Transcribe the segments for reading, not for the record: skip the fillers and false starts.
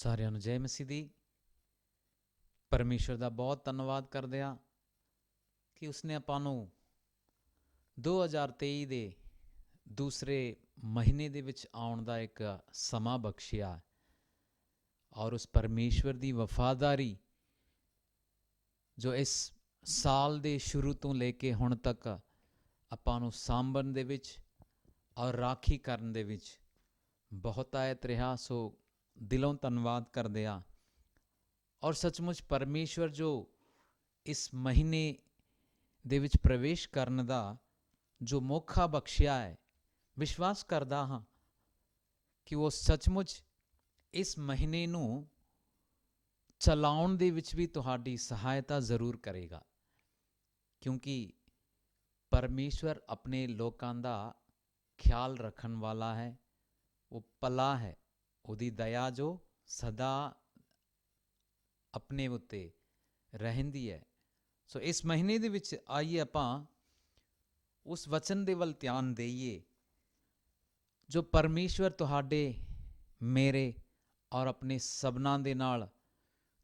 ਸਾਰਿਆਂ ਨੂੰ ਜੈ ਮਸੀਹ ਦੀ। ਪਰਮੇਸ਼ਰ ਦਾ ਬਹੁਤ ਧੰਨਵਾਦ ਕਰਦੇ ਹਾਂ ਕਿ ਉਸਨੇ ਆਪਾਂ ਨੂੰ 2023 ਦੇ ਦੂਸਰੇ ਮਹੀਨੇ ਦੇ ਵਿੱਚ ਆਉਣ ਦਾ ਇੱਕ ਸਮਾਂ ਬਖਸ਼ਿਆ ਔਰ ਉਸ ਪਰਮੇਸ਼ਵਰ ਦੀ ਵਫਾਦਾਰੀ ਜੋ ਇਸ ਸਾਲ ਦੇ ਸ਼ੁਰੂ ਤੋਂ ਲੈ ਕੇ ਹੁਣ ਤੱਕ ਆਪਾਂ ਨੂੰ ਸਾਂਭਣ ਦੇ ਵਿੱਚ ਔਰ ਰਾਖੀ ਕਰਨ ਦੇ ਵਿੱਚ ਬਹੁਤਾਇਤ ਰਿਹਾ। ਸੋ ਦਿਲੋਂ ਧੰਨਵਾਦ ਕਰਦੇ ਹਾਂ। ਔਰ ਸੱਚਮੁੱਚ ਪਰਮੇਸ਼ਵਰ ਜੋ ਇਸ ਮਹੀਨੇ ਦੇ ਵਿੱਚ ਪ੍ਰਵੇਸ਼ ਕਰਨ ਦਾ ਜੋ ਮੌਕਾ ਬਖਸ਼ਿਆ ਹੈ, ਵਿਸ਼ਵਾਸ ਕਰਦਾ ਹਾਂ ਕਿ ਉਹ ਸੱਚਮੁੱਚ ਇਸ ਮਹੀਨੇ ਨੂੰ ਚਲਾਉਣ ਦੇ ਵਿੱਚ ਵੀ ਤੁਹਾਡੀ ਸਹਾਇਤਾ ਜ਼ਰੂਰ ਕਰੇਗਾ, ਕਿਉਂਕਿ ਪਰਮੇਸ਼ਵਰ ਆਪਣੇ ਲੋਕਾਂ ਦਾ ਖਿਆਲ ਰੱਖਣ ਵਾਲਾ ਹੈ। ਉਹ ਭਲਾ ਹੈ, ਉਹਦੀ ਦਇਆ ਜੋ ਸਦਾ ਆਪਣੇ ਉੱਤੇ ਰਹਿੰਦੀ ਹੈ। ਸੋ ਇਸ ਮਹੀਨੇ ਦੇ ਵਿੱਚ ਆਈਏ ਆਪਾਂ ਉਸ ਵਚਨ ਦੇ ਵੱਲ ਧਿਆਨ ਦੇਈਏ ਜੋ ਪਰਮੇਸ਼ਵਰ ਤੁਹਾਡੇ, ਮੇਰੇ ਔਰ ਆਪਣੇ ਸਭਨਾਂ ਦੇ ਨਾਲ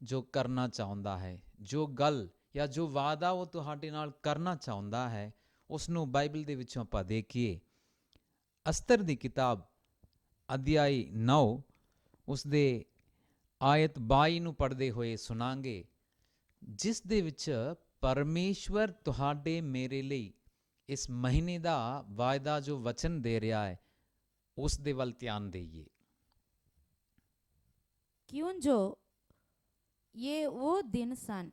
ਜੋ ਕਰਨਾ ਚਾਹੁੰਦਾ ਹੈ, ਜੋ ਗੱਲ ਜਾਂ ਜੋ ਵਾਅਦਾ ਉਹ ਤੁਹਾਡੇ ਨਾਲ ਕਰਨਾ ਚਾਹੁੰਦਾ ਹੈ, ਉਸ ਨੂੰ ਬਾਈਬਲ ਦੇ ਵਿੱਚੋਂ ਆਪਾਂ ਦੇਖੀਏ। ਅਸਤਰ ਦੀ ਕਿਤਾਬ ਅਧਿਆਇ 9 ਉਸ ਦੇ ਆਇਤ 22 ਨੂੰ ਪੜ੍ਹਦੇ ਹੋਏ ਸੁਣਾਂਗੇ, ਜਿਸ ਦੇ ਵਿੱਚ ਪਰਮੇਸ਼ਵਰ ਤੁਹਾਡੇ ਮੇਰੇ ਲਈ ਇਸ ਮਹੀਨੇ ਦਾ ਵਾਅਦਾ ਜੋ ਵਚਨ ਦੇ ਰਿਹਾ ਹੈ, ਉਸ ਦੇ ਵੱਲ ਧਿਆਨ ਦੇਈਏ। ਕਿਉਂ ਜੋ ਇਹ ਉਹ ਦਿਨ ਸਨ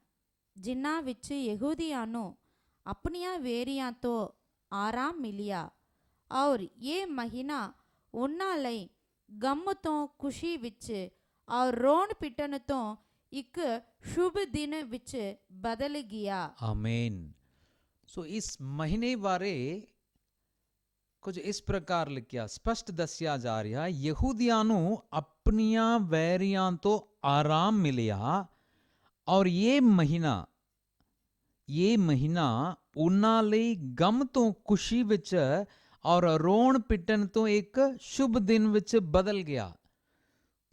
ਜਿਨ੍ਹਾਂ ਵਿੱਚ ਯਹੂਦੀਆਂ ਨੂੰ ਆਪਣੀਆਂ ਵੇਰੀਆਂ ਤੋਂ ਆਰਾਮ ਮਿਲਿਆ, ਔਰ ਇਹ ਮਹੀਨਾ ਉਹਨਾਂ ਲਈ ਗਮ ਤੋਂ ਖੁਸ਼ੀ ਵਿੱਚ ਔਰ ਰੋਣ ਪਿੱਟਣ ਤੋਂ ਇੱਕ ਸ਼ੁਭ ਦਿਨ ਵਿੱਚ ਬਦਲ ਗਿਆ। ਆਮੀਨ। ਸੋ ਇਸ ਮਹੀਨੇ ਬਾਰੇ ਕੁਝ ਇਸ ਪ੍ਰਕਾਰ ਲਿਖਿਆ, ਸਪਸ਼ਟ ਦੱਸਿਆ ਜਾ ਰਿਹਾ, ਯਹੂਦੀਆਂ ਨੂੰ ਆਪਣੀਆਂ ਵੈਰੀਆਂ ਤੋਂ ਆਰਾਮ ਮਿਲਿਆ ਔਰ ਇਹ ਮਹੀਨਾ ਉਹਨਾਂ ਲਈ ਗਮ ਤੋਂ ਖੁਸ਼ੀ ਵਿੱਚ ਔਰ ਰੋਣ ਪਿੱਟਣ ਤੋਂ ਇੱਕ ਸ਼ੁਭ ਦਿਨ ਵਿੱਚ ਬਦਲ ਗਿਆ।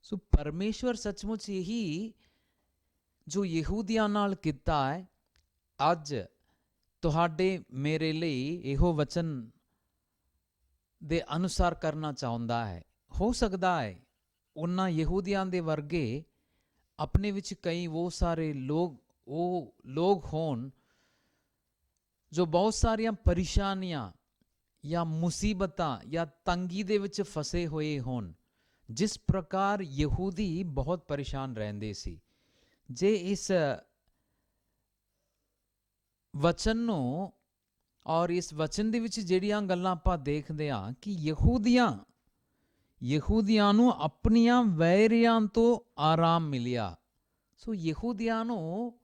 ਸੋ ਪਰਮੇਸ਼ਵਰ ਸੱਚਮੁੱਚ ਇਹੀ ਜੋ ਯਹੂਦੀਆਂ ਨਾਲ ਕੀਤਾ ਹੈ, ਅੱਜ ਤੁਹਾਡੇ ਮੇਰੇ ਲਈ ਇਹੋ ਵਚਨ ਦੇ ਅਨੁਸਾਰ ਕਰਨਾ ਚਾਹੁੰਦਾ ਹੈ। ਹੋ ਸਕਦਾ ਹੈ ਉਹਨਾਂ ਯਹੂਦੀਆਂ ਦੇ ਵਰਗੇ ਆਪਣੇ ਵਿੱਚ ਕਈ ਉਹ ਸਾਰੇ ਲੋਕ ਹੋਣ ਜੋ ਬਹੁਤ ਸਾਰੀਆਂ ਪਰੇਸ਼ਾਨੀਆਂ ਜਾਂ ਮੁਸੀਬਤਾਂ ਜਾਂ ਤੰਗੀ ਦੇ ਵਿੱਚ ਫਸੇ ਹੋਏ ਹੋਣ, ਜਿਸ ਪ੍ਰਕਾਰ ਯਹੂਦੀ ਬਹੁਤ ਪਰੇਸ਼ਾਨ ਰਹਿੰਦੇ ਸੀ। ਜੇ ਇਸ ਵਚਨ ਨੂੰ ਔਰ ਇਸ ਵਚਨ ਦੇ ਵਿੱਚ ਜਿਹੜੀਆਂ ਗੱਲਾਂ ਆਪਾਂ ਦੇਖਦੇ ਹਾਂ ਕਿ ਯਹੂਦੀਆਂ ਨੂੰ ਆਪਣੀਆਂ ਵੈਰੀਆਂ ਤੋਂ ਆਰਾਮ ਮਿਲਿਆ। ਸੋ ਯਹੂਦੀਆਂ ਨੂੰ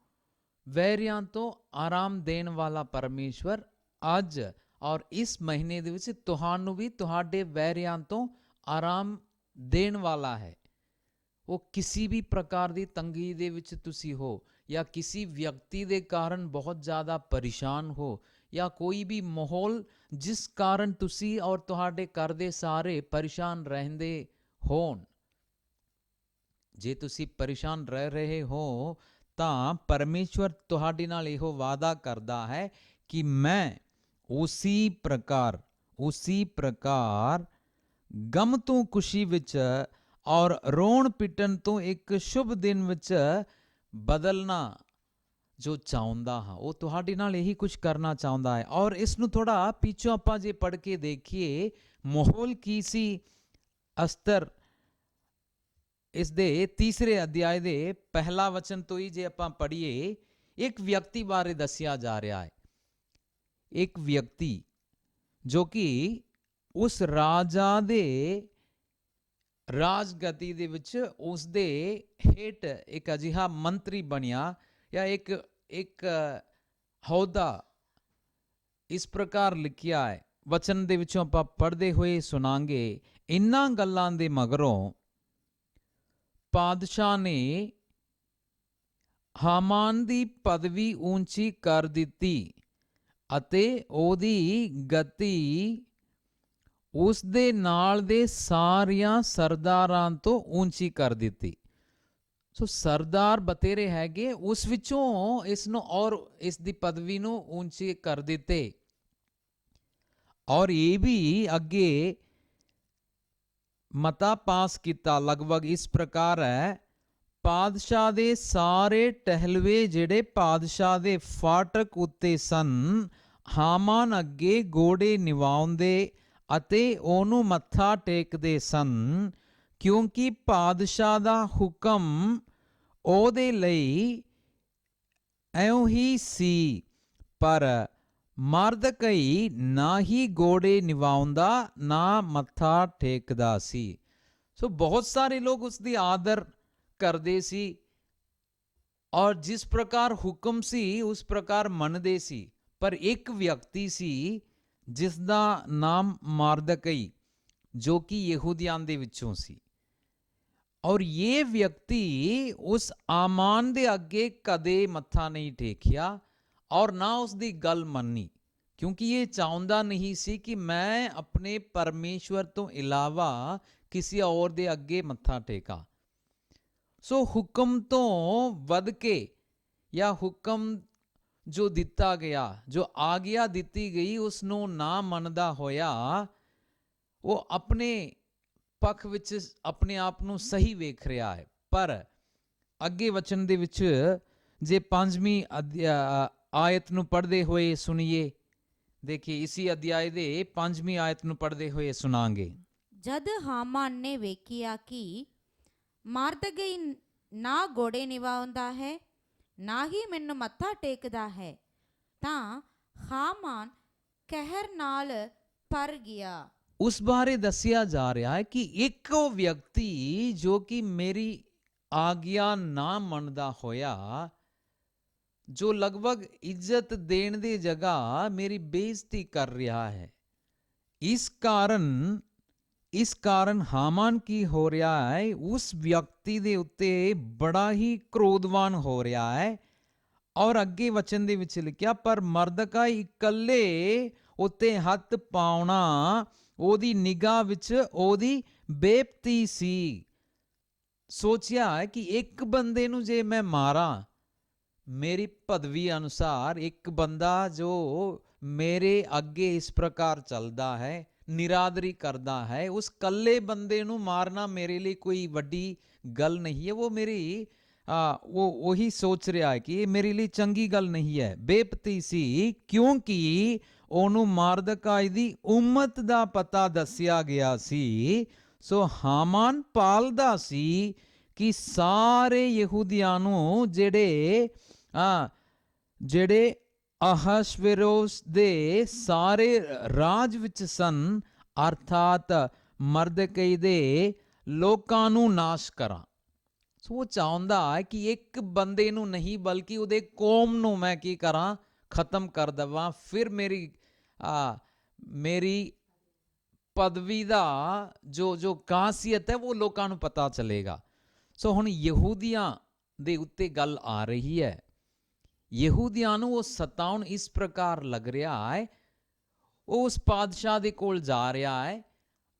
ਵੈਰੀਆਂ ਤੋਂ ਆਰਾਮ ਦੇਣ ਵਾਲਾ ਪਰਮੇਸ਼ਵਰ ਅੱਜ ਔਰ ਇਸ ਮਹੀਨੇ ਦੇ ਵਿੱਚ ਤੁਹਾਨੂੰ ਵੀ ਤੁਹਾਡੇ ਵੈਰੀਆਂ ਤੋਂ ਆਰਾਮ ਦੇਣ ਵਾਲਾ ਹੈ। ਉਹ ਕਿਸੇ ਵੀ ਪ੍ਰਕਾਰ ਦੀ ਤੰਗੀ ਦੇ ਵਿੱਚ ਤੁਸੀਂ ਹੋ, ਜਾਂ ਕਿਸੇ ਵਿਅਕਤੀ ਦੇ ਕਾਰਨ ਬਹੁਤ ਜ਼ਿਆਦਾ ਪਰੇਸ਼ਾਨ ਹੋ, ਜਾਂ ਕੋਈ ਵੀ ਮਾਹੌਲ ਜਿਸ ਕਾਰਨ ਤੁਸੀਂ ਔਰ ਤੁਹਾਡੇ ਘਰ ਦੇ ਸਾਰੇ ਪਰੇਸ਼ਾਨ ਰਹਿੰਦੇ ਹੋਣ, ਜੇ ਤੁਸੀਂ ਪਰੇਸ਼ਾਨ ਰਹਿ ਰਹੇ ਹੋ ਤਾਂ ਪਰਮੇਸ਼ਵਰ ਤੁਹਾਡੇ ਨਾਲ ਇਹੋ ਵਾਅਦਾ ਕਰਦਾ ਹੈ ਕਿ ਮੈਂ ਉਸੀ ਪ੍ਰਕਾਰ ਗਮ ਤੋਂ ਖੁਸ਼ੀ ਵਿੱਚ ਔਰ ਰੋਣ ਪਿੱਟਣ ਤੋਂ ਇੱਕ ਸ਼ੁਭ ਦਿਨ ਵਿੱਚ ਬਦਲਣਾ ਜੋ ਚਾਹੁੰਦਾ ਹਾਂ, ਉਹ ਤੁਹਾਡੇ ਨਾਲ ਇਹੀ ਕੁਝ ਕਰਨਾ ਚਾਹੁੰਦਾ ਹੈ। ਔਰ ਇਸ ਨੂੰ ਥੋੜਾ ਪਿੱਛੋਂ ਆਪਾਂ ਜੇ ਪੜ੍ਹ ਕੇ ਦੇਖੀਏ, ਮਾਹੌਲ ਕੀ ਸੀ। ਅਸਤਰ ਇਸ ਦੇ ਤੀਸਰੇ ਅਧਿਆਇ ਦੇ ਪਹਿਲਾ ਵਚਨ ਤੋਂ ਹੀ ਜੇ ਆਪਾਂ ਪੜ੍ਹੀਏ, ਇੱਕ ਵਿਅਕਤੀ ਬਾਰੇ ਦੱਸਿਆ ਜਾ ਰਿਹਾ ਹੈ। ਇੱਕ ਵਿਅਕਤੀ ਜੋ ਕਿ ਉਸ ਰਾਜਾ ਦੇ ਰਾਜਗਤੀ ਦੇ ਵਿੱਚ ਉਸ ਦੇ ਹੇਠ ਇੱਕ ਅਜਿਹਾ ਮੰਤਰੀ ਬਣਿਆ, ਜਾਂ ਇੱਕ ਅਹੁਦਾ ਇਸ ਪ੍ਰਕਾਰ ਲਿਖਿਆ ਹੈ। ਵਚਨ ਦੇ ਵਿੱਚੋਂ ਆਪਾਂ ਪੜ੍ਹਦੇ ਹੋਏ ਸੁਣਾਂਗੇ, ਇਨ੍ਹਾਂ ਗੱਲਾਂ ਦੇ ਮਗਰੋਂ ਪਾਦਸ਼ਾਹ ਨੇ ਹਾਮਾਨ ਦੀ ਪਦਵੀ ਉੱਚੀ ਕਰ ਦਿੱਤੀ ਅਤੇ ਉਹਦੀ ਗਤੀ ਉਸ ਦੇ ਨਾਲ ਦੇ ਸਾਰਿਆਂ ਸਰਦਾਰਾਂ ਤੋਂ ਉੱਚੀ ਕਰ ਦਿੱਤੀ। ਸੋ ਸਰਦਾਰ ਬਤੇਰੇ ਹੈਗੇ, ਉਸ ਵਿੱਚੋਂ ਇਸ ਨੂੰ ਔਰ ਇਸ ਦੀ ਪਦਵੀ ਨੂੰ ਉੱਚੀ ਕਰ ਦਿੱਤੇ। ਔਰ ਇਹ ਵੀ ਅੱਗੇ ਮਤਾ ਪਾਸ ਕੀਤਾ, ਲਗਭਗ ਇਸ ਪ੍ਰਕਾਰ ਹੈ, ਪਾਦਸ਼ਾਹ ਦੇ ਸਾਰੇ ਟਹਿਲਵੇ ਜਿਹੜੇ ਪਾਦਸ਼ਾਹ ਦੇ ਫਾਟਕ ਉੱਤੇ ਸਨ, ਹਾਮਾਨ ਅੱਗੇ ਗੋੜੇ ਨਿਵਾਉਂਦੇ ਅਤੇ ਉਹਨੂੰ ਮੱਥਾ ਟੇਕਦੇ ਸਨ, ਕਿਉਂਕਿ ਪਾਦਸ਼ਾਹ ਦਾ ਹੁਕਮ ਉਹਦੇ ਲਈ ਐਉਂ ਹੀ ਸੀ। ਪਰ ਮਰਦਕਈ ਨਾ ਹੀ ਗੋੜੇ ਨਿਵਾਉਂਦਾ ਨਾ ਮੱਥਾ ਟੇਕਦਾ ਸੀ। ਸੋ ਬਹੁਤ ਸਾਰੇ ਲੋਕ ਉਸ ਦੀ ਆਦਰ ਕਰਦੇ ਸੀ ਔਰ ਜਿਸ ਪ੍ਰਕਾਰ ਹੁਕਮ ਸੀ ਉਸ ਪ੍ਰਕਾਰ ਮੰਨਦੇ ਸੀ। ਪਰ ਇੱਕ ਵਿਅਕਤੀ ਸੀ ਜਿਸ ਦਾ ਨਾਮ ਮਰਦਕਈ, ਜੋ ਕਿ ਯਹੂਦੀਆਂ ਦੇ ਵਿੱਚੋਂ ਸੀ। ਔਰ ਇਹ ਵਿਅਕਤੀ ਉਸ ਆਮਾਨ ਦੇ ਅੱਗੇ ਕਦੇ ਮੱਥਾ ਨਹੀਂ ਟੇਕਿਆ ਔਰ ਨਾ ਉਸ ਦੀ ਗੱਲ ਮੰਨੀ, ਕਿਉਂਕਿ ਇਹ ਚਾਹੁੰਦਾ ਨਹੀਂ ਸੀ ਕਿ ਮੈਂ ਆਪਣੇ ਪਰਮੇਸ਼ਵਰ ਤੋਂ ਇਲਾਵਾ ਕਿਸੇ ਹੋਰ ਦੇ ਅੱਗੇ ਮੱਥਾ ਟੇਕਾਂ। ਸੋ ਹੁਕਮ ਤੋਂ ਵੱਧ ਕੇ ਜਾਂ ਹੁਕਮ ਜੋ ਦਿੱਤਾ ਗਿਆ, ਜੋ ਆਗਿਆ ਦਿੱਤੀ ਗਈ, ਉਸ ਨੂੰ ਨਾ ਮੰਨਦਾ ਹੋਇਆ ਉਹ ਆਪਣੇ ਪੱਖ ਵਿੱਚ ਆਪਣੇ ਆਪ ਨੂੰ ਸਹੀ ਵੇਖ ਰਿਹਾ ਹੈ। ਪਰ ਅੱਗੇ ਵਚਨ ਦੇ ਵਿੱਚ ਜੇ 5ਵੀਂ ਆਇਤ ਨੂੰ ਪੜ੍ਹਦੇ ਹੋਏ ਸੁਣੀਏ, ਦੇਖੀਏ ਇਸੀ ਅਧਿਆਇ ਦੇ 5ਵੀਂ ਆਇਤ ਨੂੰ ਪੜ੍ਹਦੇ ਹੋਏ ਸੁਣਾਂਗੇ। ਜਦ ਹਾਮਾਨ ਨੇ ਵੇਖਿਆ ਕਿ ਮਰਦਕਈ ਨਾ ਗੋੜੇ ਨਿਵਾਉਂਦਾ ਹੈ ਨਾ ਹੀ ਮੈਨੂੰ ਮੱਥਾ ਟੇਕਦਾ ਹੈ, ਤਾਂ ਹਾਮਾਨ ਕਹਿਰ ਨਾਲ ਭਰ ਗਿਆ। ਉਸ ਬਾਰੇ ਦੱਸਿਆ ਜਾ ਰਿਹਾ ਹੈ ਕਿ ਇੱਕ ਉਹ ਵਿਅਕਤੀ ਜੋ ਕਿ ਮੇਰੀ ਆਗਿਆ ਨਾ ਮੰਨਦਾ ਹੋਇਆ, ਜੋ ਲਗਭਗ ਇੱਜ਼ਤ ਦੇਣ ਦੀ ਜਗ੍ਹਾ ਮੇਰੀ ਬੇਇੱਜ਼ਤੀ ਕਰ ਰਿਹਾ ਹੈ। ਇਸ ਕਾਰਨ ਹਾਮਾਨ ਕੀ ਹੋ ਰਿਹਾ ਹੈ, ਉਸ ਵਿਅਕਤੀ ਦੇ ਉੱਤੇ ਬੜਾ ਹੀ ਕ੍ਰੋਧਵਾਨ ਹੋ ਰਿਹਾ ਹੈ। ਔਰ ਅੱਗੇ ਵਚਨ ਦੇ ਵਿੱਚ ਲਿਖਿਆ, ਪਰ ਮਰਦਕਾਈ ਇਕੱਲੇ ਉੱਤੇ ਹੱਥ ਪਾਉਣਾ ਉਹਦੀ ਨਿਗਾਹ ਵਿੱਚ ਉਹਦੀ ਬੇਇੱਜ਼ਤੀ ਸੀ। ਸੋਚਿਆ ਕਿ ਇੱਕ ਬੰਦੇ ਨੂੰ ਜੇ ਮੈਂ ਮਾਰਾਂ, ਮੇਰੀ ਪਦਵੀ ਅਨੁਸਾਰ ਇੱਕ ਬੰਦਾ ਜੋ ਮੇਰੇ ਅੱਗੇ ਇਸ ਪ੍ਰਕਾਰ ਚੱਲਦਾ ਹੈ, ਨਿਰਾਦਰੀ ਕਰਦਾ ਹੈ, ਉਸ ਕੱਲੇ ਬੰਦੇ ਨੂੰ ਮਾਰਨਾ ਮੇਰੇ ਲਈ ਕੋਈ ਵੱਡੀ ਗੱਲ ਨਹੀਂ ਹੈ। ਉਹ ਮੇਰੀ ਉਹੀ ਸੋਚ ਰਿਹਾ ਹੈ ਕਿ ਇਹ ਮੇਰੇ ਲਈ ਚੰਗੀ ਗੱਲ ਨਹੀਂ ਹੈ। ਬੇਇੱਜ਼ਤੀ ਸੀ ਕਿਉਂਕਿ ਉਹਨੂੰ ਮਰਦਕਾਈ ਦੀ ਉਮਤ ਦਾ ਪਤਾ ਦੱਸਿਆ ਗਿਆ ਸੀ। ਸੋ ਹਾਮਾਨ ਪਾਲਦਾ ਸੀ ਕਿ ਸਾਰੇ ਯਹੂਦੀਆਂ ਨੂੰ ਜਿਹੜੇ ਅਹਸ਼ਵੇਰੋਸ ਦੇ ਸਾਰੇ ਰਾਜ ਵਿੱਚ ਸਨ, ਅਰਥਾਤ ਮਰਦਕਈ ਦੇ ਲੋਕਾਂ ਨੂੰ ਨਾਸ਼ ਕਰਾਂ। ਸੋ ਉਹ ਚਾਹੁੰਦਾ ਹੈ ਕਿ ਇੱਕ ਬੰਦੇ ਨੂੰ ਨਹੀਂ ਬਲਕਿ ਉਹਦੇ ਕੌਮ ਨੂੰ ਮੈਂ ਕੀ ਕਰਾਂ, ਖਤਮ ਕਰ ਦੇਵਾਂ। ਫਿਰ ਮੇਰੀ ਪਦਵੀ ਦਾ ਜੋ ਖਾਸੀਅਤ ਹੈ ਉਹ ਲੋਕਾਂ ਨੂੰ ਪਤਾ ਚੱਲੇਗਾ। ਸੋ ਹੁਣ ਯਹੂਦੀਆਂ ਦੇ ਉੱਤੇ ਗੱਲ ਆ ਰਹੀ ਹੈ। ਯਹੂਦੀਆਂ ਨੂੰ ਉਹ ਸਤਾਉਣ ਇਸ ਪ੍ਰਕਾਰ ਲੱਗ ਰਿਹਾ ਹੈ, ਉਹ ਉਸ ਪਾਤਸ਼ਾਹ ਦੇ ਕੋਲ ਜਾ ਰਿਹਾ ਹੈ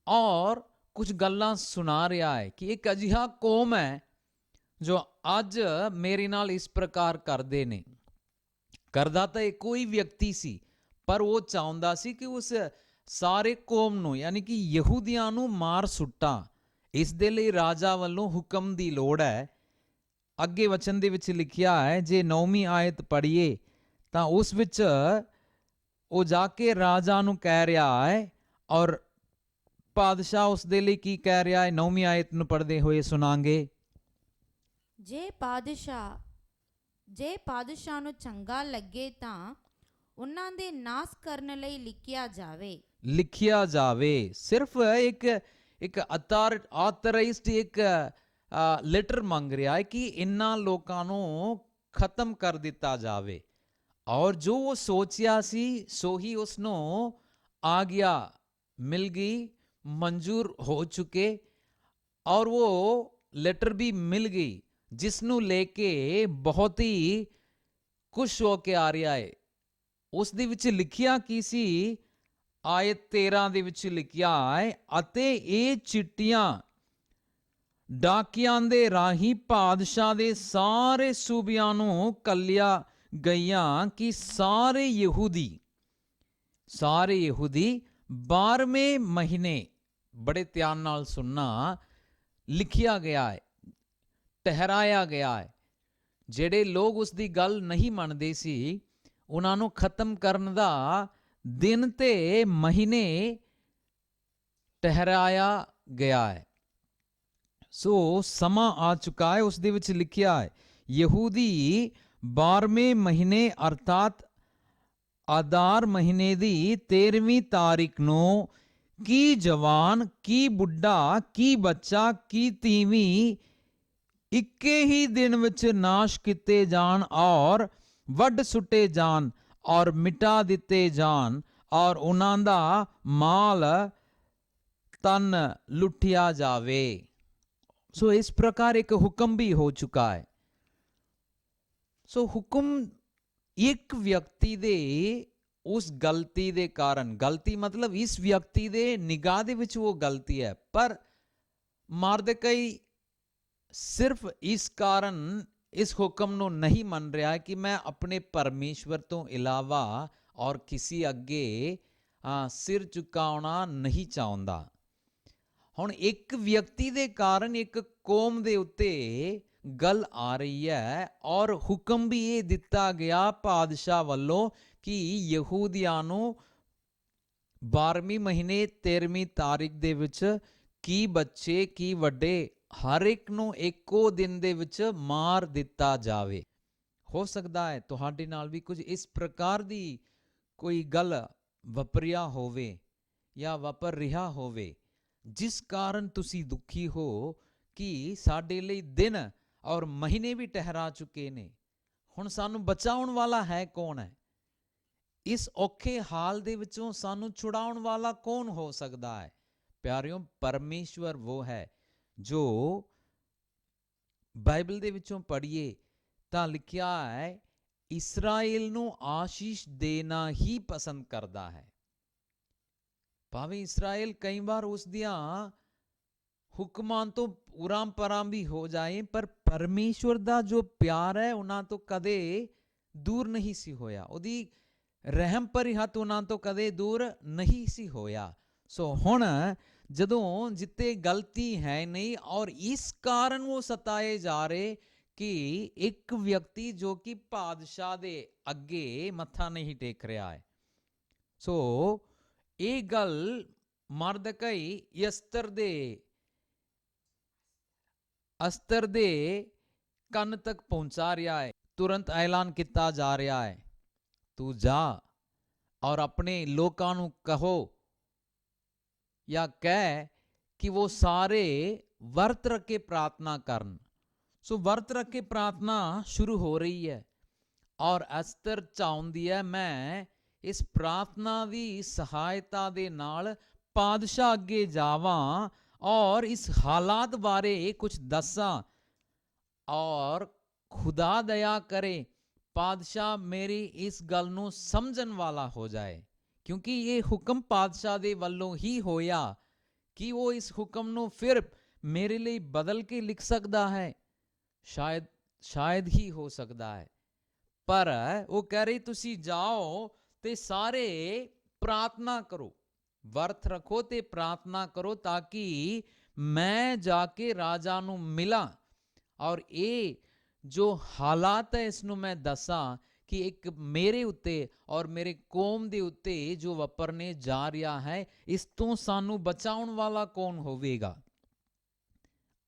ਔਰ ਕੁਝ ਗੱਲਾਂ ਸੁਣਾ ਰਿਹਾ ਹੈ ਕਿ ਇੱਕ ਅਜਿਹਾ ਕੌਮ ਹੈ ਜੋ ਅੱਜ ਮੇਰੇ ਨਾਲ ਇਸ ਪ੍ਰਕਾਰ ਕਰਦੇ ਨੇ। ਕਰਦਾ ਤਾਂ ਇਹ ਕੋਈ ਵਿਅਕਤੀ ਸੀ, ਪਰ ਉਹ ਚਾਹੁੰਦਾ ਸੀ ਕਿ ਉਸ ਸਾਰੇ ਕੌਮ ਨੂੰ ਯਾਨੀ ਕਿ ਯਹੂਦੀਆਂ ਨੂੰ ਮਾਰ ਸੁੱਟਾਂ। ਇਸ ਦੇ ਲਈ ਰਾਜਾ ਵੱਲੋਂ ਹੁਕਮ ਦੀ ਲੋੜ ਹੈ। ਅੱਗੇ ਵਚਨ ਦੇ ਵਿੱਚ ਲਿਖਿਆ ਹੈ, ਜੇ 9ਵੀਂ ਆਇਤ ਪੜ੍ਹੀਏ ਤਾਂ ਉਸ ਵਿੱਚ ਉਹ ਜਾ ਕੇ ਰਾਜਾ ਨੂੰ ਕਹਿ ਰਿਹਾ ਹੈ ਔਰ ਪਾਦਸ਼ਾਹ ਉਸ ਦੇ ਲਈ ਕੀ ਕਹਿ ਰਿਹਾ ਹੈ, 9ਵੀਂ ਆਇਤ ਨੂੰ ਪੜ੍ਹਦੇ ਹੋਏ ਸੁਣਾਂਗੇ। ਜੇ ਪਾਦਸ਼ਾਹ ਨੂੰ ਚੰਗਾ ਲੱਗੇ ਤਾਂ ਉਹਨਾਂ ਦੇ ਨਾਸ ਕਰਨ ਲਈ ਲਿਖਿਆ ਜਾਵੇ। ਸਿਰਫ ਇੱਕ ਆਥੋਰਾਈਜ਼ਡ ਇੱਕ ਲੈਟਰ ਮੰਗ ਰਿਹਾ ਹੈ ਕਿ ਇਨ੍ਹਾਂ ਲੋਕਾਂ ਨੂੰ ਖਤਮ ਕਰ ਦਿੱਤਾ ਜਾਵੇ। ਔਰ ਜੋ ਉਹ ਸੋਚਿਆ ਸੀ ਸੋ ਹੀ ਉਸ ਨੂੰ ਆਗਿਆ ਮਿਲ ਗਈ, ਮਨਜ਼ੂਰ ਹੋ ਚੁੱਕੇ ਔਰ ਉਹ ਲੈਟਰ ਵੀ ਮਿਲ ਗਈ, ਜਿਸ ਨੂੰ ਲੈ ਕੇ ਬਹੁਤ ਹੀ ਖੁਸ਼ ਹੋ ਕੇ ਆ ਰਿਹਾ ਹੈ। ਉਸ ਦੇ ਵਿੱਚ ਲਿਖਿਆ ਕੀ ਸੀ, ਆਇਤ 13 ਦੇ ਵਿੱਚ ਲਿਖਿਆ ਹੈ, ਅਤੇ ਇਹ ਚਿੱਠੀਆਂ ਡਾਕੀਆਂ ਦੇ ਰਾਹੀਂ ਪਾਦਸ਼ਾਹ ਦੇ ਸਾਰੇ ਸੂਬਿਆਂ ਨੂੰ ਕੱਲਿਆ ਗਈਆਂ ਕਿ ਸਾਰੇ ਯਹੂਦੀ 12ਵੇਂ ਮਹੀਨੇ, ਬੜੇ ਧਿਆਨ ਨਾਲ ਸੁਣਨਾ, ਲਿਖਿਆ ਗਿਆ ਹੈ, ਠਹਿਰਾਇਆ ਗਿਆ ਹੈ। ਜਿਹੜੇ ਲੋਕ ਉਸ ਦੀ ਗੱਲ ਨਹੀਂ ਮੰਨਦੇ ਸੀ, ਉਹਨਾਂ ਨੂੰ ਖਤਮ ਕਰਨ ਦਾ ਦਿਨ ਤੇ ਮਹੀਨੇ ਠਹਿਰਾਇਆ ਗਿਆ ਹੈ। ਸੋ ਸਮਾਂ ਆ ਚੁੱਕਾ ਹੈ। ਉਸ ਦੇ ਵਿੱਚ ਲਿਖਿਆ ਹੈ, ਯਹੂਦੀ 12ਵੇਂ ਮਹੀਨੇ ਅਰਥਾਤ ਆਦਾਰ ਮਹੀਨੇ ਦੀ 13ਵੀਂ ਤਾਰੀਖ ਨੂੰ ਕੀ ਜਵਾਨ, ਕੀ ਬੁੱਢਾ, ਕੀ ਬੱਚਾ, ਕੀ ਤੀਵੀਂ ਇੱਕੇ ਹੀ ਦਿਨ ਵਿੱਚ ਨਾਸ਼ ਕੀਤੇ ਜਾਣ ਔਰ ਵੱਢ ਸੁੱਟੇ ਜਾਣ ਔਰ ਮਿਟਾ ਦਿੱਤੇ ਜਾਣ ਔਰ ਉਹਨਾਂ ਦਾ ਮਾਲ ਤਨ ਲੁੱਟਿਆ ਜਾਵੇ। ਸੋ ਇਸ ਪ੍ਰਕਾਰ ਇੱਕ ਹੁਕਮ ਵੀ ਹੋ ਚੁੱਕਾ ਹੈ। ਸੋ ਹੁਕਮ ਇੱਕ ਵਿਅਕਤੀ ਦੇ ਉਸ ਗਲਤੀ ਦੇ ਕਾਰਨ, ਗਲਤੀ ਮਤਲਬ ਇਸ ਵਿਅਕਤੀ ਦੇ ਨਿਗਾਹ ਦੇ ਵਿੱਚ ਉਹ ਗਲਤੀ ਹੈ, ਪਰ ਮਰਦਕਈ ਸਿਰਫ ਇਸ ਕਾਰਨ ਇਸ ਹੁਕਮ ਨੂੰ ਨਹੀਂ ਮੰਨ ਰਿਹਾ ਕਿ ਮੈਂ ਆਪਣੇ ਪਰਮੇਸ਼ਵਰ ਤੋਂ ਇਲਾਵਾ ਔਰ ਕਿਸੇ ਅੱਗੇ ਸਿਰ ਝੁਕਾਉਣਾ ਨਹੀਂ ਚਾਹੁੰਦਾ। ਹੁਣ ਇੱਕ ਵਿਅਕਤੀ ਦੇ ਕਾਰਨ ਇੱਕ ਕੌਮ ਦੇ ਉੱਤੇ ਗੱਲ ਆ ਰਹੀ ਹੈ ਔਰ ਹੁਕਮ ਵੀ ਇਹ ਦਿੱਤਾ ਗਿਆ ਪਾਦਸ਼ਾਹ ਵੱਲੋਂ ਕਿ ਯਹੂਦੀਆਂ ਨੂੰ 12ਵੇਂ ਮਹੀਨੇ 13ਵੀਂ ਤਾਰੀਖ ਦੇ ਵਿੱਚ ਕੀ ਬੱਚੇ ਕੀ ਵੱਡੇ ਹਰ ਇੱਕ ਨੂੰ ਇੱਕੋ ਦਿਨ ਦੇ ਵਿੱਚ ਮਾਰ ਦਿੱਤਾ ਜਾਵੇ। ਹੋ ਸਕਦਾ ਹੈ ਤੁਹਾਡੇ ਨਾਲ ਵੀ ਕੁਝ ਇਸ ਪ੍ਰਕਾਰ ਦੀ ਕੋਈ ਗੱਲ ਵਾਪਰਿਆ ਹੋਵੇ ਜਾਂ ਵਾਪਰ ਰਿਹਾ ਹੋਵੇ, ਜਿਸ ਕਾਰਨ ਤੁਸੀਂ ਦੁਖੀ ਹੋ ਕਿ ਸਾਡੇ ਲਈ ਦਿਨ ਔਰ ਮਹੀਨੇ ਵੀ ਠਹਿਰਾ ਚੁੱਕੇ ਨੇ। ਹੁਣ ਸਾਨੂੰ ਬਚਾਉਣ ਵਾਲਾ ਹੈ ਕੌਣ ਹੈ? ਇਸ ਔਖੇ ਹਾਲ ਦੇ ਵਿੱਚੋਂ ਸਾਨੂੰ ਛੁਡਾਉਣ ਵਾਲਾ ਕੌਣ ਹੋ ਸਕਦਾ ਹੈ? ਪਿਆਰਿਓ, ਪਰਮੇਸ਼ਵਰ ਉਹ ਹੈ ਜੋ ਬਾਈਬਲ ਦੇ ਵਿੱਚੋਂ ਪੜ੍ਹੀਏ ਤਾਂ ਲਿਖਿਆ ਹੈ, ਇਸਰਾਏਲ ਨੂੰ ਆਸ਼ੀਸ਼ ਦੇਣਾ ਹੀ ਪਸੰਦ ਕਰਦਾ ਹੈ। ਭਾਵੇਂ ਇਸਰਾਏਲ ਕਈ ਵਾਰ ਉਸ ਦੀਆਂ ਹੁਕਮਾਂ ਤੋਂ ਉਰਾਂ ਪਰਾਂ ਵੀ ਹੋ ਜਾਏ, ਪਰ ਪਰਮੇਸ਼ਵਰ ਦਾ ਜੋ ਪਿਆਰ ਹੈ ਉਹਨਾਂ ਤੋਂ ਕਦੇ ਦੂਰ ਨਹੀਂ ਸੀ ਹੋਇਆ। ਉਹਦੀ ਰਹਿਮ ਭਰੀ ਹੱਥ ਉਹਨਾਂ ਤੋਂ ਕਦੇ ਦੂਰ ਨਹੀਂ ਸੀ ਹੋਇਆ। ਸੋ ਹੁਣ ਜਦੋਂ ਜਿੱਤੇ ਗਲਤੀ ਹੈ ਨਹੀਂ ਔਰ ਇਸ ਕਾਰਨ ਉਹ ਸਤਾਏ ਜਾ ਰਹੇ ਕਿ ਇੱਕ ਵਿਅਕਤੀ ਜੋ ਕਿ ਪਾਦਸ਼ਾਹ ਦੇ ਅੱਗੇ ਮੱਥਾ ਨਹੀਂ ਟੇਕ ਰਿਹਾ ਹੈ। ਸੋ ਇਹ ਗੱਲ ਮਰਦਕਈ ਅਸਤਰ ਦੇ ਕੰਨ ਤੱਕ ਪਹੁੰਚਾ ਰਿਹਾ ਹੈ। ਤੁਰੰਤ ਐਲਾਨ ਕੀਤਾ ਜਾ ਰਿਹਾ ਹੈ, ਤੂੰ ਜਾ ਔਰ ਆਪਣੇ ਲੋਕਾਂ ਨੂੰ ਕਹੋ ਜਾਂ ਕਹਿ ਕਿ ਉਹ ਸਾਰੇ ਵਰਤ ਰੱਖ ਕੇ ਪ੍ਰਾਰਥਨਾ ਕਰਨ। ਸੋ ਵਰਤ ਰੱਖ ਕੇ ਪ੍ਰਾਰਥਨਾ ਸ਼ੁਰੂ ਹੋ ਰਹੀ ਹੈ ਔਰ ਅਸਤਰ ਚਾਹੁੰਦੀ ਹੈ ਮੈਂ ਇਸ ਪ੍ਰਾਰਥਨਾ ਦੀ ਸਹਾਇਤਾ ਦੇ ਨਾਲ ਪਾਦਸ਼ਾਹ ਅੱਗੇ ਜਾਵਾਂ ਔਰ ਇਸ ਹਾਲਾਤ ਬਾਰੇ ਕੁਝ ਦੱਸਾਂ ਔਰ ਖੁਦਾ ਦਇਆ ਕਰੇ ਪਾਦਸ਼ਾਹ ਮੇਰੀ ਇਸ ਗੱਲ ਨੂੰ ਸਮਝਣ ਵਾਲਾ ਹੋ ਜਾਏ, ਕਿਉਂਕਿ ਇਹ ਹੁਕਮ ਪਾਦਸ਼ਾਹ ਦੇ ਵੱਲੋਂ ਹੀ ਹੋਇਆ। ਕਿ ਉਹ ਇਸ ਹੁਕਮ ਨੂੰ ਫਿਰ ਮੇਰੇ ਲਈ ਬਦਲ ਕੇ ਲਿਖ ਸਕਦਾ ਹੈ? ਸ਼ਾਇਦ ਹੀ ਹੋ ਸਕਦਾ ਹੈ, ਪਰ ਉਹ ਕਹਿ ਰਹੀ ਤੁਸੀਂ ਜਾਓ ਤੇ ਸਾਰੇ ਪ੍ਰਾਰਥਨਾ ਕਰੋ, ਵਰਤ ਰੱਖੋ ਤੇ ਪ੍ਰਾਰਥਨਾ ਕਰੋ ਤਾਂ ਕਿ ਮੈਂ ਜਾ ਕੇ ਰਾਜਾ ਨੂੰ ਮਿਲਾਂ ਔਰ ਇਹ ਜੋ ਹਾਲਾਤ ਹੈ ਇਸ ਨੂੰ ਮੈਂ ਦੱਸਾਂ ਕਿ ਇੱਕ ਮੇਰੇ ਉੱਤੇ ਔਰ ਮੇਰੇ ਕੌਮ ਦੇ ਉੱਤੇ ਜੋ ਵਾਪਰਨੇ ਜਾ ਰਿਹਾ ਹੈ, ਇਸ ਤੋਂ ਸਾਨੂੰ ਬਚਾਉਣ ਵਾਲਾ ਕੌਣ ਹੋਵੇਗਾ।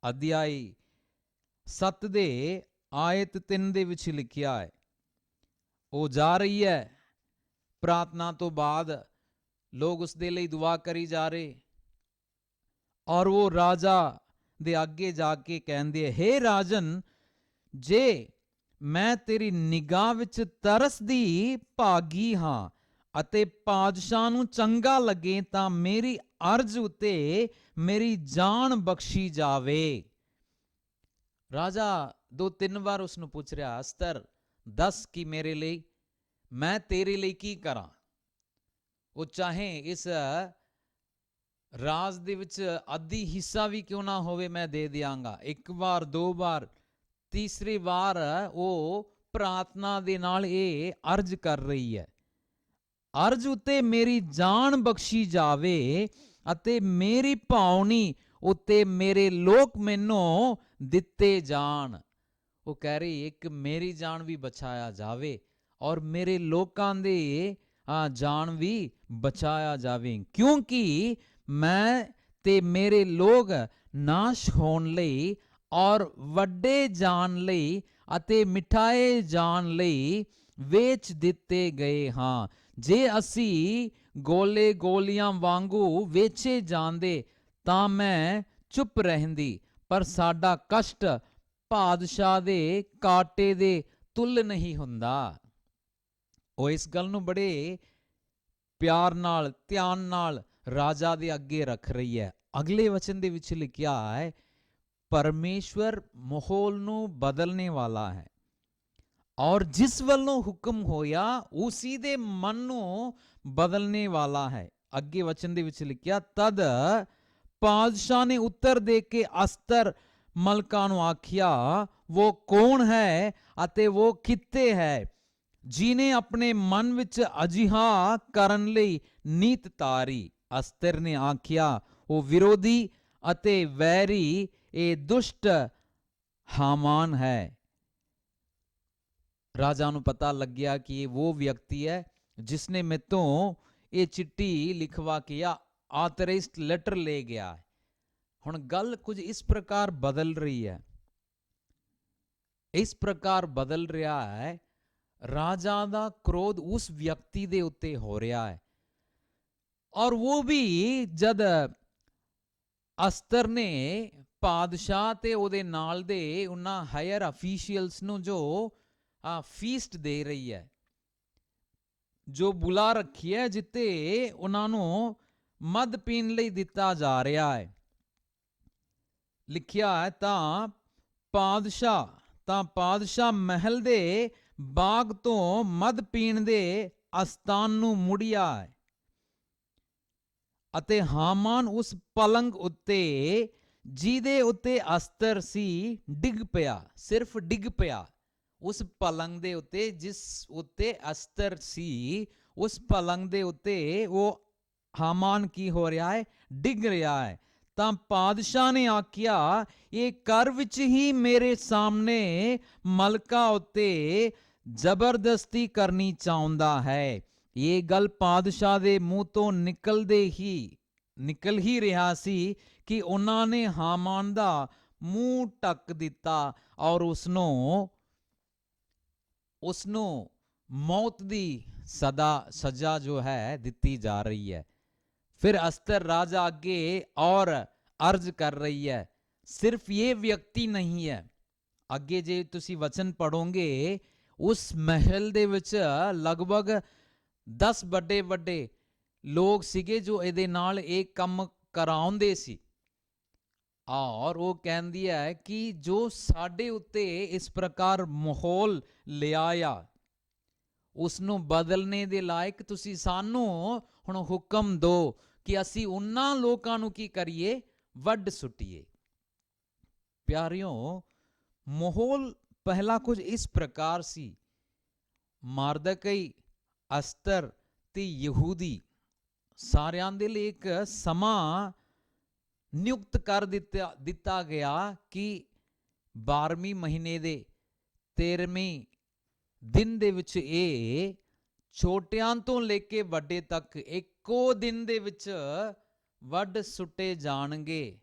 ਅਧਿਆਇ 7 ਦੇ ਆਇਤ 3 ਦੇ ਵਿੱਚ ਲਿਖਿਆ ਹੈ, ਉਹ ਜਾ ਰਹੀ ਹੈ, ਪ੍ਰਾਰਥਨਾ ਤੋਂ ਬਾਅਦ ਲੋਕ ਉਸ ਦੇ ਲਈ ਦੁਆ ਕਰੀ ਜਾ ਰਹੇ ਔਰ ਉਹ ਰਾਜਾ ਦੇ ਅੱਗੇ ਜਾ ਕੇ ਕਹਿੰਦੇ, ਹੇ ਰਾਜਨ, ਜੇ ਮੈਂ ਤੇਰੀ ਨਿਗਾਹ ਵਿੱਚ ਤਰਸ ਦੀ ਭਾਗੀ ਹਾਂ ਅਤੇ ਪਾਦਸ਼ਾਹ ਨੂੰ ਚੰਗਾ ਲੱਗੇ ਤਾਂ ਮੇਰੀ ਅਰਜ਼ ਉਤੇ ਮੇਰੀ ਜਾਨ ਬਖਸ਼ੀ ਜਾਵੇ। ਰਾਜਾ 2-3 ਵਾਰ ਉਸ ਨੂੰ ਪੁੱਛ ਰਿਹਾ, ਅਸਤਰ ਦੱਸ ਕਿ ਮੇਰੇ ਲਈ ਮੈਂ ਤੇਰੇ ਲਈ ਕੀ ਕਰਾਂ। ਉਹ ਚਾਹੇ ਇਸ ਰਾਜ ਦੇ ਵਿੱਚ ਅੱਧੀ ਹਿੱਸਾ ਵੀ ਕਿਉਂ ਨਾ ਹੋਵੇ ਮੈਂ ਦੇ ਦਿਆਂਗਾ। ਇੱਕ ਵਾਰ, ਦੋ ਵਾਰ, ਤੀਸਰੀ ਵਾਰ ਉਹ ਪ੍ਰਾਰਥਨਾ ਦੇ ਨਾਲ ਇਹ ਅਰਜ਼ ਕਰ ਰਹੀ ਹੈ। ਅਰਜ਼ ਉੱਤੇ ਮੇਰੀ ਜਾਨ ਬਖਸ਼ੀ ਜਾਵੇ ਅਤੇ ਮੇਰੀ ਭਾਉਣੀ ਉੱਤੇ ਮੇਰੇ ਲੋਕ ਮੈਨੂੰ ਦਿੱਤੇ ਜਾਣ। ਉਹ ਕਹਿ ਰਹੀ ਇੱਕ ਮੇਰੀ ਜਾਨ ਵੀ ਬਚਾਇਆ ਜਾਵੇ ਔਰ ਮੇਰੇ ਲੋਕਾਂ ਦੇ ਜਾਨ ਵੀ ਬਚਾਇਆ ਜਾਵੇ, ਕਿਉਂਕਿ ਮੈਂ ਤੇ ਮੇਰੇ ਲੋਕ ਨਾਸ਼ ਹੋਣ ਲਈ ਔਰ ਵੱਡੇ ਜਾਣ ਲਈ ਅਤੇ ਮਿਠਾਏ ਜਾਣ ਲਈ ਵੇਚ ਦਿੱਤੇ ਗਏ ਹਾਂ। ਜੇ ਅਸੀਂ ਗੋਲੇ ਗੋਲੀਆਂ ਵਾਂਗੂ ਵੇਚੇ ਜਾਂਦੇ ਤਾਂ ਮੈਂ ਚੁੱਪ ਰਹਿੰਦੀ, ਪਰ ਸਾਡਾ ਕਸ਼ਟ ਪਾਤਸ਼ਾਹ ਦੇ ਕਾਟੇ ਦੇ ਤੁੱਲ ਨਹੀਂ ਹੁੰਦਾ। ਉਹ ਇਸ ਗੱਲ ਨੂੰ ਬੜੇ ਪਿਆਰ ਨਾਲ, ਧਿਆਨ ਨਾਲ ਰਾਜਾ ਦੇ ਅੱਗੇ ਰੱਖ ਰਹੀ ਹੈ। ਅਗਲੇ ਵਚਨ ਦੇ ਵਿੱਚ ਲਿਖਿਆ ਹੈ, ਪਰਮੇਸ਼ਵਰ ਮਾਹੌਲ ਨੂੰ ਬਦਲਣੇ ਵਾਲਾ ਹੈ ਔਰ ਜਿਸ ਵੱਲੋਂ ਹੁਕਮ ਹੋਇਆ ਉਸੀ ਦੇ ਮਨ ਨੂੰ ਬਦਲਣੇ ਵਾਲਾ ਹੈ। ਅੱਗੇ ਵਚਨ ਦੇ ਵਿੱਚ ਲਿਖਿਆ, ਤਦ ਪਾਤਸ਼ਾਹ ਨੇ ਉੱਤਰ ਦੇ ਕੇ ਅਸਤਰ ਮਲਕਾ ਨੂੰ ਆਖਿਆ, ਉਹ ਕੌਣ ਹੈ ਅਤੇ ਉਹ ਕਿੱਥੇ ਹੈ ਜਿਹਨੇ ਆਪਣੇ ਮਨ ਵਿੱਚ ਅਜਿਹਾ ਕਰਨ ਲਈ ਨੀਤ ਤਾਰੀ। ਅਸਤਰ ਨੇ ਆਖਿਆ, ਉਹ ਵਿਰੋਧੀ ਅਤੇ ਵੈਰੀ ਇਹ ਦੁਸ਼ਟ ਹਾਮਾਨ ਹੈ। ਰਾਜਾ ਨੂੰ ਪਤਾ ਲੱਗਿਆ ਕਿ ਇਹ ਉਹ ਵਿਅਕਤੀ ਹੈ ਜਿਸਨੇ ਮੈਥੋਂ ਇਹ ਚਿੱਠੀ ਲਿਖਵਾ ਕੇ ਆਥਰਾਈਜ਼ਡ ਲੈਟਰ ਲੈ ਗਿਆ। ਹੁਣ ਗੱਲ ਕੁਝ ਇਸ ਪ੍ਰਕਾਰ ਬਦਲ ਰਹੀ ਹੈ, ਇਸ ਪ੍ਰਕਾਰ ਬਦਲ ਰਿਹਾ ਹੈ। ਰਾਜਾ ਦਾ ਕ੍ਰੋਧ ਉਸ ਵਿਅਕਤੀ ਦੇ ਉੱਤੇ ਹੋ ਰਿਹਾ ਹੈ ਔਰ ਉਹ ਵੀ ਜਦ ਅਸਤਰ ਨੇ ਪਾਦਸ਼ਾਹ ਤੇ ਉਹਦੇ ਨਾਲ ਦੇ ਉਹਨਾਂ ਹਾਇਰ ਅਫੀਸ਼ੀਅਲਸ ਨੂੰ ਜੋ ਫੀਸਟ ਦੇ ਰਹੀ ਹੈ, ਜੋ ਬੁਲਾ ਰੱਖੀ ਹੈ, ਜਿੱਤੇ ਉਹਨਾਂ ਨੂੰ ਮਦ ਪੀਣ ਲਈ ਦਿੱਤਾ ਜਾ ਰਿਹਾ ਹੈ। ਲਿਖਿਆ ਹੈ, ਤਾਂ ਪਾਦਸ਼ਾਹ ਮਹਿਲ ਦੇ ਬਾਗ ਤੋਂ ਮਦ ਪੀਣ ਦੇ ਅਸਥਾਨ ਨੂੰ ਮੁੜਿਆ ਹੈ ਅਤੇ ਹਾਮਾਨ ਉਸ ਪਲੰਗ ਉੱਤੇ ਜਿਹਦੇ ਉੱਤੇ ਅਸਤਰ ਸੀ ਡਿੱਗ ਪਿਆ। ਸਿਰਫ ਡਿੱਗ ਪਿਆ ਉਸ ਪਲੰਗ ਦੇ ਉੱਤੇ, ਜਿਸ ਉੱਤੇ ਅਸਤਰ ਸੀ, ਉਸ ਪਲੰਗ ਦੇ ਉੱਤੇ ਉਹ ਹਾਮਾਨ ਕੀ ਹੋ ਰਿਹਾ ਹੈ, ਡਿੱਗ ਰਿਹਾ ਹੈ। ਤਾਂ ਪਾਦਸ਼ਾਹ ਨੇ ਆਖਿਆ, ਇਹ ਘਰ ਵਿੱਚ ਹੀ ਮੇਰੇ ਸਾਹਮਣੇ ਮਲਕਾ ਉੱਤੇ ਜ਼ਬਰਦਸਤੀ ਕਰਨੀ ਚਾਹੁੰਦਾ ਹੈ। ਇਹ ਗੱਲ ਪਾਦਸ਼ਾਹ ਦੇ ਮੂੰਹ ਤੋਂ ਨਿਕਲ ਹੀ ਰਿਹਾ ਸੀ ਕਿ ਉਹਨਾਂ ਨੇ ਹਾਮਾਨ ਦਾ ਮੂੰਹ ਢੱਕ ਦਿੱਤਾ ਔਰ ਉਸਨੂੰ ਮੌਤ ਦੀ ਸਜ਼ਾ ਜੋ ਹੈ ਦਿੱਤੀ ਜਾ ਰਹੀ ਹੈ। ਫਿਰ ਅਸਤਰ ਰਾਜਾ ਅੱਗੇ ਔਰ ਅਰਜ਼ ਕਰ ਰਹੀ ਹੈ, ਸਿਰਫ ਇਹ ਵਿਅਕਤੀ ਨਹੀਂ ਹੈ। ਅੱਗੇ ਜੇ ਤੁਸੀਂ ਵਚਨ ਪੜੋਗੇ, ਉਸ ਮਹਿਲ ਦੇ ਵਿੱਚ ਲਗਭਗ 10 ਵੱਡੇ ਲੋਕ ਸੀਗੇ ਜੋ ਇਹਦੇ ਨਾਲ ਇਹ ਕੰਮ ਕਰਾਉਂਦੇ ਸੀ ਔਰ ਉਹ ਕਹਿੰਦੀ ਹੈ ਕਿ ਜੋ ਸਾਡੇ ਉੱਤੇ ਇਸ ਪ੍ਰਕਾਰ ਮਾਹੌਲ ਲਿਆਇਆ, ਉਸ ਨੂੰ ਬਦਲਣੇ ਦੇ ਲਾਇਕ ਤੁਸੀਂ ਸਾਨੂੰ ਹੁਣ ਹੁਕਮ ਦਿਓ ਕਿ ਅਸੀਂ ਉਹਨਾਂ ਲੋਕਾਂ ਨੂੰ ਕੀ ਕਰੀਏ, ਵੱਢ ਸੁੱਟੀਏ। ਪਿਆਰਿਓ, ਮਾਹੌਲ ਪਹਿਲਾ ਕੁਝ ਇਸ ਪ੍ਰਕਾਰ ਸੀ। ਮਰਦਕਈ, ਅਸਤਰ ਤੇ ਯਹੂਦੀ ਸਾਰਿਆਂ ਦੇ ਲਈ ਇੱਕ ਸਮਾਂ ਨਿਯੁਕਤ ਕਰ ਦਿੱਤਾ ਗਿਆ ਕਿ 12ਵੇਂ ਮਹੀਨੇ ਦੇ 13ਵੇਂ ਦਿਨ ਦੇ ਵਿੱਚ ਇਹ ਛੋਟਿਆਂ ਤੋਂ ਲੈ ਕੇ ਵੱਡੇ ਤੱਕ ਇੱਕੋ ਦਿਨ ਦੇ ਵਿੱਚ ਵੱਢ ਸੁੱਟੇ ਜਾਣਗੇ,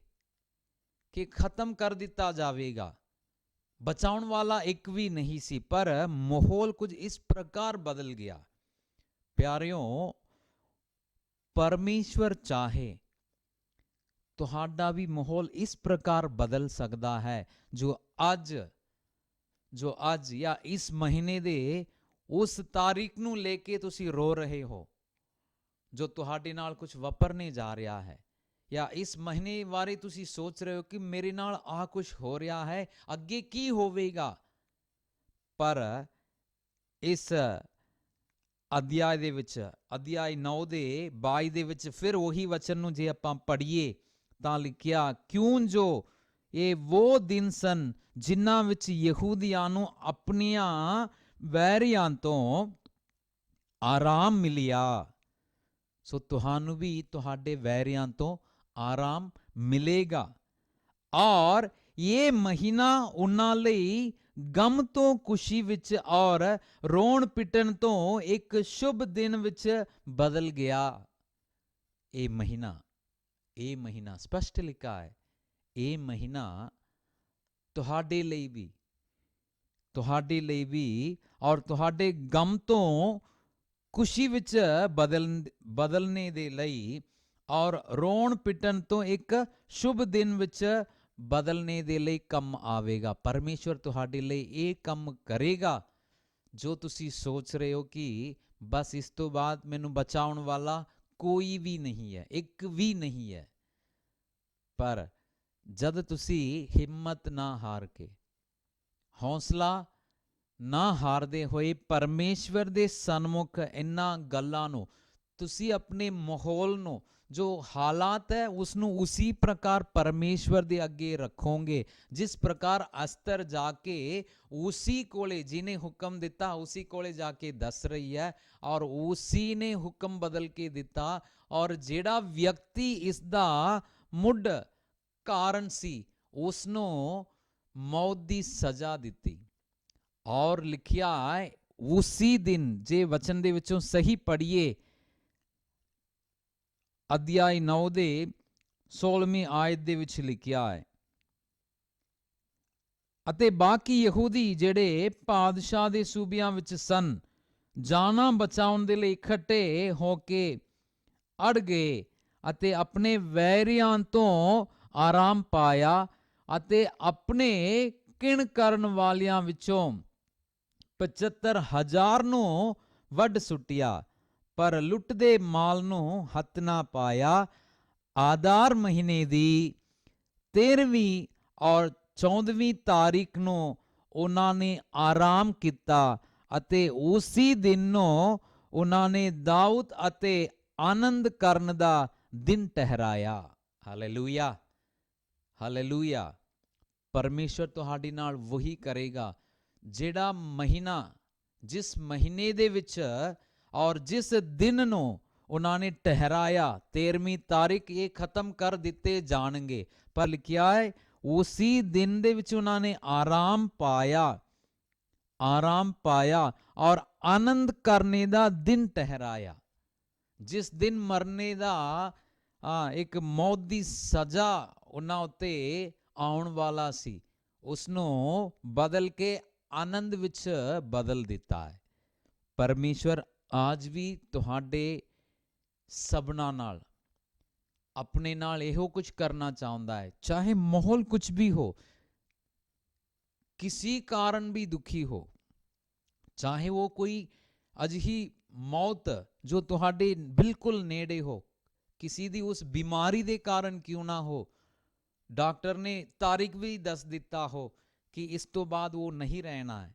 ਕਿ ਖਤਮ ਕਰ ਦਿੱਤਾ ਜਾਵੇਗਾ। ਬਚਾਉਣ ਵਾਲਾ ਇੱਕ ਵੀ ਨਹੀਂ ਸੀ। ਪਰ ਮਾਹੌਲ ਕੁਝ ਇਸ ਪ੍ਰਕਾਰ ਬਦਲ ਗਿਆ। ਪਿਆਰਿਓ, ਪਰਮੇਸ਼ਵਰ ਚਾਹੇ ਤੁਹਾਡਾ ਵੀ ਮਾਹੌਲ ਇਸ ਪ੍ਰਕਾਰ ਬਦਲ ਸਕਦਾ ਹੈ, ਜੋ ਅੱਜ ਜਾਂ ਇਸ ਮਹੀਨੇ ਦੇ ਉਸ ਤਾਰੀਖ ਨੂੰ ਲੈ ਕੇ ਤੁਸੀਂ ਰੋ ਰਹੇ ਹੋ, ਜੋ ਤੁਹਾਡੇ ਨਾਲ ਕੁਝ ਵਾਪਰਨੇ ਜਾ ਰਿਹਾ ਹੈ, ਜਾਂ ਇਸ ਮਹੀਨੇ ਬਾਰੇ ਤੁਸੀਂ ਸੋਚ ਰਹੇ ਹੋ ਕਿ ਮੇਰੇ ਨਾਲ ਆਹ ਕੁਝ ਹੋ ਰਿਹਾ ਹੈ, ਅੱਗੇ ਕੀ ਹੋਵੇਗਾ। ਪਰ ਇਸ ਅਧਿਆਇ ਦੇ ਵਿੱਚ, ਅਧਿਆਇ 9 ਦੇ 22 ਦੇ ਵਿੱਚ ਫਿਰ ਉਹੀ ਵਚਨ ਨੂੰ ਜੇ ਆਪਾਂ ਪੜ੍ਹੀਏ ਤਾਂ ਲਿਖਿਆ, ਕਿਉਂ ਜੋ ਇਹ ਉਹ ਦਿਨ ਸਨ ਜਿਨ੍ਹਾਂ ਵਿੱਚ ਯਹੂਦੀਆਂ ਨੂੰ ਆਪਣੀਆਂ ਵੈਰੀਆਂ ਤੋਂ ਆਰਾਮ ਮਿਲਿਆ। ਸੋ ਤੁਹਾਨੂੰ ਵੀ ਤੁਹਾਡੇ ਵੈਰੀਆਂ ਤੋਂ ਆਰਾਮ ਮਿਲੇਗਾ। ਔਰ ਇਹ ਮਹੀਨਾ ਉਹਨਾਂ ਲਈ ਗਮ ਤੋਂ ਖੁਸ਼ੀ ਵਿੱਚ ਔਰ ਰੋਣ ਪਿੱਟਣ ਤੋਂ ਇੱਕ ਸ਼ੁਭ ਦਿਨ ਵਿੱਚ ਬਦਲ ਗਿਆ। ਇਹ ਮਹੀਨਾ ਸਪਸ਼ਟ ਲਿਖਾ ਹੈ, ਇਹ ਮਹੀਨਾ ਤੁਹਾਡੇ ਲਈ ਵੀ ਔਰ ਤੁਹਾਡੇ ਗਮ ਤੋਂ ਖੁਸ਼ੀ ਵਿੱਚ ਬਦਲਣੇ ਦੇ ਲਈ ਔਰ ਰੋਣ ਪਿੱਟਣ ਤੋਂ ਇੱਕ ਸ਼ੁਭ ਦਿਨ ਵਿੱਚ ਬਦਲਣੇ ਦੇ ਲਈ ਕੰਮ ਆਵੇਗਾ। ਪਰਮੇਸ਼ਵਰ ਤੁਹਾਡੇ ਲਈ ਇਹ ਕੰਮ ਕਰੇਗਾ ਜੋ ਤੁਸੀਂ ਸੋਚ ਰਹੇ ਹੋ ਕਿ ਬਸ ਇਸ ਤੋਂ ਬਾਅਦ ਮੈਨੂੰ ਬਚਾਉਣ ਵਾਲਾ ਕੋਈ ਵੀ ਨਹੀਂ ਹੈ, ਇੱਕ ਵੀ ਨਹੀਂ ਹੈ। ਪਰ ਜਦ ਤੁਸੀਂ ਹਿੰਮਤ ਨਾ ਹਾਰ ਕੇ, ਹੌਸਲਾ ਨਾ ਹਾਰਦੇ ਹੋਏ ਪਰਮੇਸ਼ਵਰ ਦੇ ਸਨਮੁਖ ਇਹਨਾਂ ਗੱਲਾਂ ਨੂੰ, ਤੁਸੀਂ ਆਪਣੇ ਮਾਹੌਲ ਨੂੰ, ਜੋ ਹਾਲਾਤ ਹੈ ਉਸ ਨੂੰ ਉਸੇ ਪ੍ਰਕਾਰ ਪਰਮੇਸ਼ਵਰ ਦੇ ਅੱਗੇ ਰੱਖੋਗੇ ਜਿਸ ਪ੍ਰਕਾਰ ਅਸਤਰ ਜਾ ਕੇ ਉसी ਕੋਲੇ ਜਿਹਨੇ ਹੁਕਮ ਦਿੱਤਾ ਉसी ਕੋਲੇ ਜਾ ਕੇ ਦੱਸ ਰਹੀ ਹੈ ਔਰ ਉसी ਨੇ ਹੁਕਮ ਬਦਲ ਕੇ ਦਿੱਤਾ। ਔਰ ਜਿਹੜਾ ਵਿਅਕਤੀ ਇਸ ਦਾ ਮੁੱਢ ਕਾਰਨ ਸੀ ਉਸ ਨੂੰ ਮੌਤ ਦੀ ਸਜ਼ਾ ਦਿੱਤੀ। ਔਰ ਲਿਖਿਆ ਹੈ ਉसी ਦਿਨ, ਜੇ ਵਚਨ ਦੇ ਵਿੱਚੋਂ ਸਹੀ ਪੜ੍ਹੀਏ ਅਧਿਆਇ 9 ਦੇ 16ਵੀਂ ਆਇਤ ਦੇ ਵਿੱਚ ਲਿਖਿਆ ਹੈ, ਅਤੇ ਬਾਕੀ ਯਹੂਦੀ ਜਿਹੜੇ ਪਾਦਸ਼ਾਹ ਦੇ ਸੂਬਿਆਂ ਵਿੱਚ ਸਨ ਜਾਨਾਂ ਬਚਾਉਣ ਦੇ ਲਈ ਇਕੱਠੇ ਹੋ ਕੇ ਅੜ ਗਏ ਅਤੇ ਆਪਣੇ ਵੈਰੀਆਂ ਤੋਂ ਆਰਾਮ ਪਾਇਆ ਅਤੇ ਆਪਣੇ ਕਿਣ ਕਰਨ ਵਾਲਿਆਂ ਵਿੱਚੋਂ 75,000 ਨੂੰ ਵੱਢ ਸੁੱਟਿਆ, ਪਰ ਲੁੱਟ ਦੇ ਮਾਲ ਨੂੰ ਹੱਥ ਨਾ ਪਾਇਆ। ਆਦਾਰ ਮਹੀਨੇ ਦੀ 13ਵੀਂ ਔਰ 14ਵੀਂ ਤਾਰੀਖ ਨੂੰ ਉਹਨਾਂ ਨੇ ਆਰਾਮ ਕੀਤਾ ਅਤੇ ਉਸੇ ਦਿਨ ਨੂੰ ਉਹਨਾਂ ਨੇ ਦਾਊਦ ਅਤੇ ਆਨੰਦ ਕਰਨ ਦਾ ਦਿਨ ਠਹਿਰਾਇਆ। Hallelujah, hallelujah. ਪਰਮੇਸ਼ਵਰ ਤੁਹਾਡੇ ਨਾਲ ਵਹੀ ਕਰੇਗਾ। ਜਿਹੜਾ ਮਹੀਨਾ, ਜਿਸ ਮਹੀਨੇ ਦੇ ਵਿੱਚ ਔਰ ਜਿਸ ਦਿਨ ਨੂੰ ਉਹਨਾਂ ਨੇ ਠਹਿਰਾਇਆ 13ਵੀਂ ਤਾਰੀਖ ਇਹ ਖਤਮ ਕਰ ਦਿੱਤੇ ਜਾਣਗੇ, ਪਰ ਲਿਖਿਆ ਹੈ ਉसी ਦਿਨ ਦੇ ਵਿੱਚ ਉਹਨਾਂ ਨੇ ਆਰਾਮ ਪਾਇਆ ਔਰ ਆਨੰਦ ਕਰਨੇ ਦਾ ਦਿਨ ਠਹਿਰਾਇਆ। ਜਿਸ ਦਿਨ ਮਰਨੇ ਦਾ ਇੱਕ ਮੌਤ ਦੀ ਸਜ਼ਾ ਉਹਨਾਂ ਉੱਤੇ ਆਉਣ ਵਾਲਾ ਸੀ ਉਸ ਨੂੰ ਬਦਲ ਕੇ ਆਨੰਦ ਵਿੱਚ ਬਦਲ ਦਿੱਤਾ ਹੈ। ਪਰਮੇਸ਼ਵਰ ਅੱਜ ਵੀ ਤੁਹਾਡੇ ਸਭਨਾਂ ਨਾਲ, ਆਪਣੇ ਨਾਲ ਇਹੋ ਕੁਝ ਕਰਨਾ ਚਾਹੁੰਦਾ ਹੈ। ਚਾਹੇ ਮਾਹੌਲ ਕੁਝ ਵੀ ਹੋ, ਕਿਸੇ ਕਾਰਨ ਵੀ ਦੁਖੀ ਹੋ, ਚਾਹੇ ਉਹ ਕੋਈ ਅਜਿਹੀ ਮੌਤ ਜੋ ਤੁਹਾਡੇ ਬਿਲਕੁਲ ਨੇੜੇ ਹੋ, ਕਿਸੇ ਦੀ ਉਸ ਬਿਮਾਰੀ ਦੇ ਕਾਰਨ ਕਿਉਂ ਨਾ ਹੋ, ਡਾਕਟਰ ਨੇ ਤਾਰੀਖ ਵੀ ਦੱਸ ਦਿੱਤਾ ਹੋ ਕਿ ਇਸ ਤੋਂ ਬਾਅਦ ਉਹ ਨਹੀਂ ਰਹਿਣਾ ਹੈ,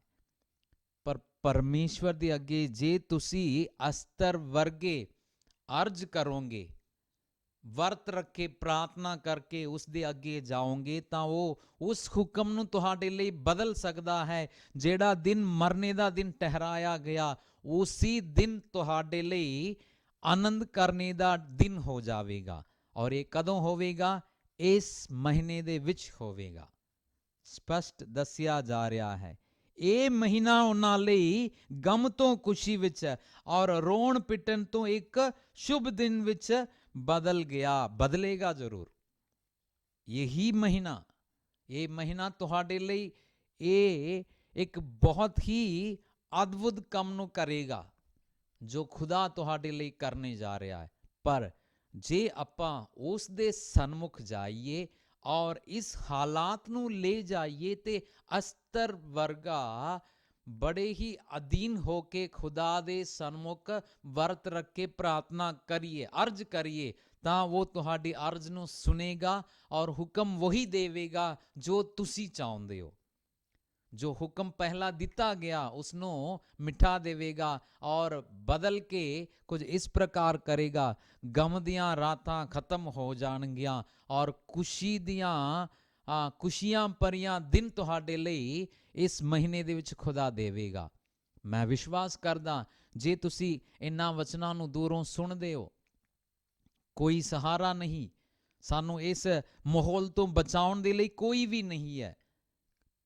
ਪਰ ਪਰਮੇਸ਼ਵਰ ਦੇ ਅੱਗੇ ਜੇ ਤੁਸੀਂ ਅਸਤਰ ਵਰਗੇ ਅਰਜ਼ ਕਰੋਗੇ, ਵਰਤ ਰੱਖੇ ਪ੍ਰਾਰਥਨਾ ਕਰਕੇ ਉਸ ਦੇ ਅੱਗੇ ਜਾਓਗੇ ਤਾਂ ਉਹ ਉਸ ਹੁਕਮ ਨੂੰ ਤੁਹਾਡੇ ਲਈ ਬਦਲ ਸਕਦਾ ਹੈ। ਜਿਹੜਾ ਦਿਨ ਮਰਨੇ ਦਾ ਦਿਨ ਠਹਿਰਾਇਆ ਗਿਆ ਉਸੇ ਦਿਨ ਤੁਹਾਡੇ ਲਈ ਆਨੰਦ ਕਰਨੇ ਦਾ ਦਿਨ ਹੋ ਜਾਵੇਗਾ। ਔਰ ਇਹ ਕਦੋਂ ਹੋਵੇਗਾ? ਇਸ ਮਹੀਨੇ ਦੇ ਵਿੱਚ ਹੋਵੇਗਾ। ਸਪਸ਼ਟ ਦੱਸਿਆ ਜਾ ਰਿਹਾ ਹੈ ਇਹ ਮਹੀਨਾ ਉਹਨਾਂ ਲਈ ਗਮ ਤੋਂ ਖੁਸ਼ੀ ਵਿੱਚ ਔਰ ਰੋਣ ਪਿੱਟਣ ਤੋਂ ਇੱਕ ਸ਼ੁਭ ਦਿਨ ਵਿੱਚ ਬਦਲੇਗਾ ਜ਼ਰੂਰ। ਇਹ ਮਹੀਨਾ ਤੁਹਾਡੇ ਲਈ ਇਹ ਇੱਕ ਬਹੁਤ ਹੀ ਅਦਭੁਤ ਕੰਮ ਨੂੰ ਕਰੇਗਾ ਜੋ ਖੁਦਾ ਤੁਹਾਡੇ ਲਈ ਕਰਨੇ ਜਾ ਰਿਹਾ ਹੈ। ਪਰ ਜੇ ਆਪਾਂ ਉਸ ਦੇ ਸਨਮੁਖ ਜਾਈਏ ਔਰ ਇਸ ਹਾਲਾਤ ਨੂੰ ਲੈ ਜਾਈਏ ਤੇ ਅਸਤਰ ਵਰਗਾ ਬੜੇ ਹੀ ਅਧੀਨ ਹੋ ਕੇ ਖੁਦਾ ਦੇ ਸਨਮੁਖ ਵਰਤ ਰੱਖ ਕੇ ਪ੍ਰਾਰਥਨਾ ਕਰੀਏ, ਅਰਜ਼ ਕਰੀਏ, ਤਾਂ ਉਹ ਤੁਹਾਡੀ ਅਰਜ਼ ਨੂੰ ਸੁਨੇਗਾ ਔਰ ਹੁਕਮ ਵਹੀ ਦੇਵੇਗਾ ਜੋ ਤੁਸੀਂ ਚਾਹੁੰਦੇ ਹੋ। ਜੋ ਹੁਕਮ ਪਹਿਲਾ ਦਿੱਤਾ ਗਿਆ ਉਸ ਨੂੰ ਮਿਠਾ ਦੇਵੇਗਾ ਔਰ ਬਦਲ ਕੇ ਕੁਝ ਇਸ ਪ੍ਰਕਾਰ ਕਰੇਗਾ, ਗਮ ਦੀਆਂ ਰਾਤਾਂ ਖਤਮ ਹੋ ਜਾਣਗੀਆਂ ਔਰ ਖੁਸ਼ੀਆਂ ਭਰੀਆਂ ਦਿਨ ਤੁਹਾਡੇ ਲਈ ਇਸ ਮਹੀਨੇ ਦੇ ਵਿੱਚ ਖੁਦਾ ਦੇਵੇਗਾ। ਮੈਂ ਵਿਸ਼ਵਾਸ ਕਰਦਾ ਜੇ ਤੁਸੀਂ ਇਹਨਾਂ ਵਚਨਾਂ ਨੂੰ ਦੂਰੋਂ ਸੁਣਦੇ ਹੋ, ਕੋਈ ਸਹਾਰਾ ਨਹੀਂ, ਸਾਨੂੰ ਇਸ ਮਾਹੌਲ ਤੋਂ ਬਚਾਉਣ ਦੇ ਲਈ ਕੋਈ ਵੀ ਨਹੀਂ ਹੈ,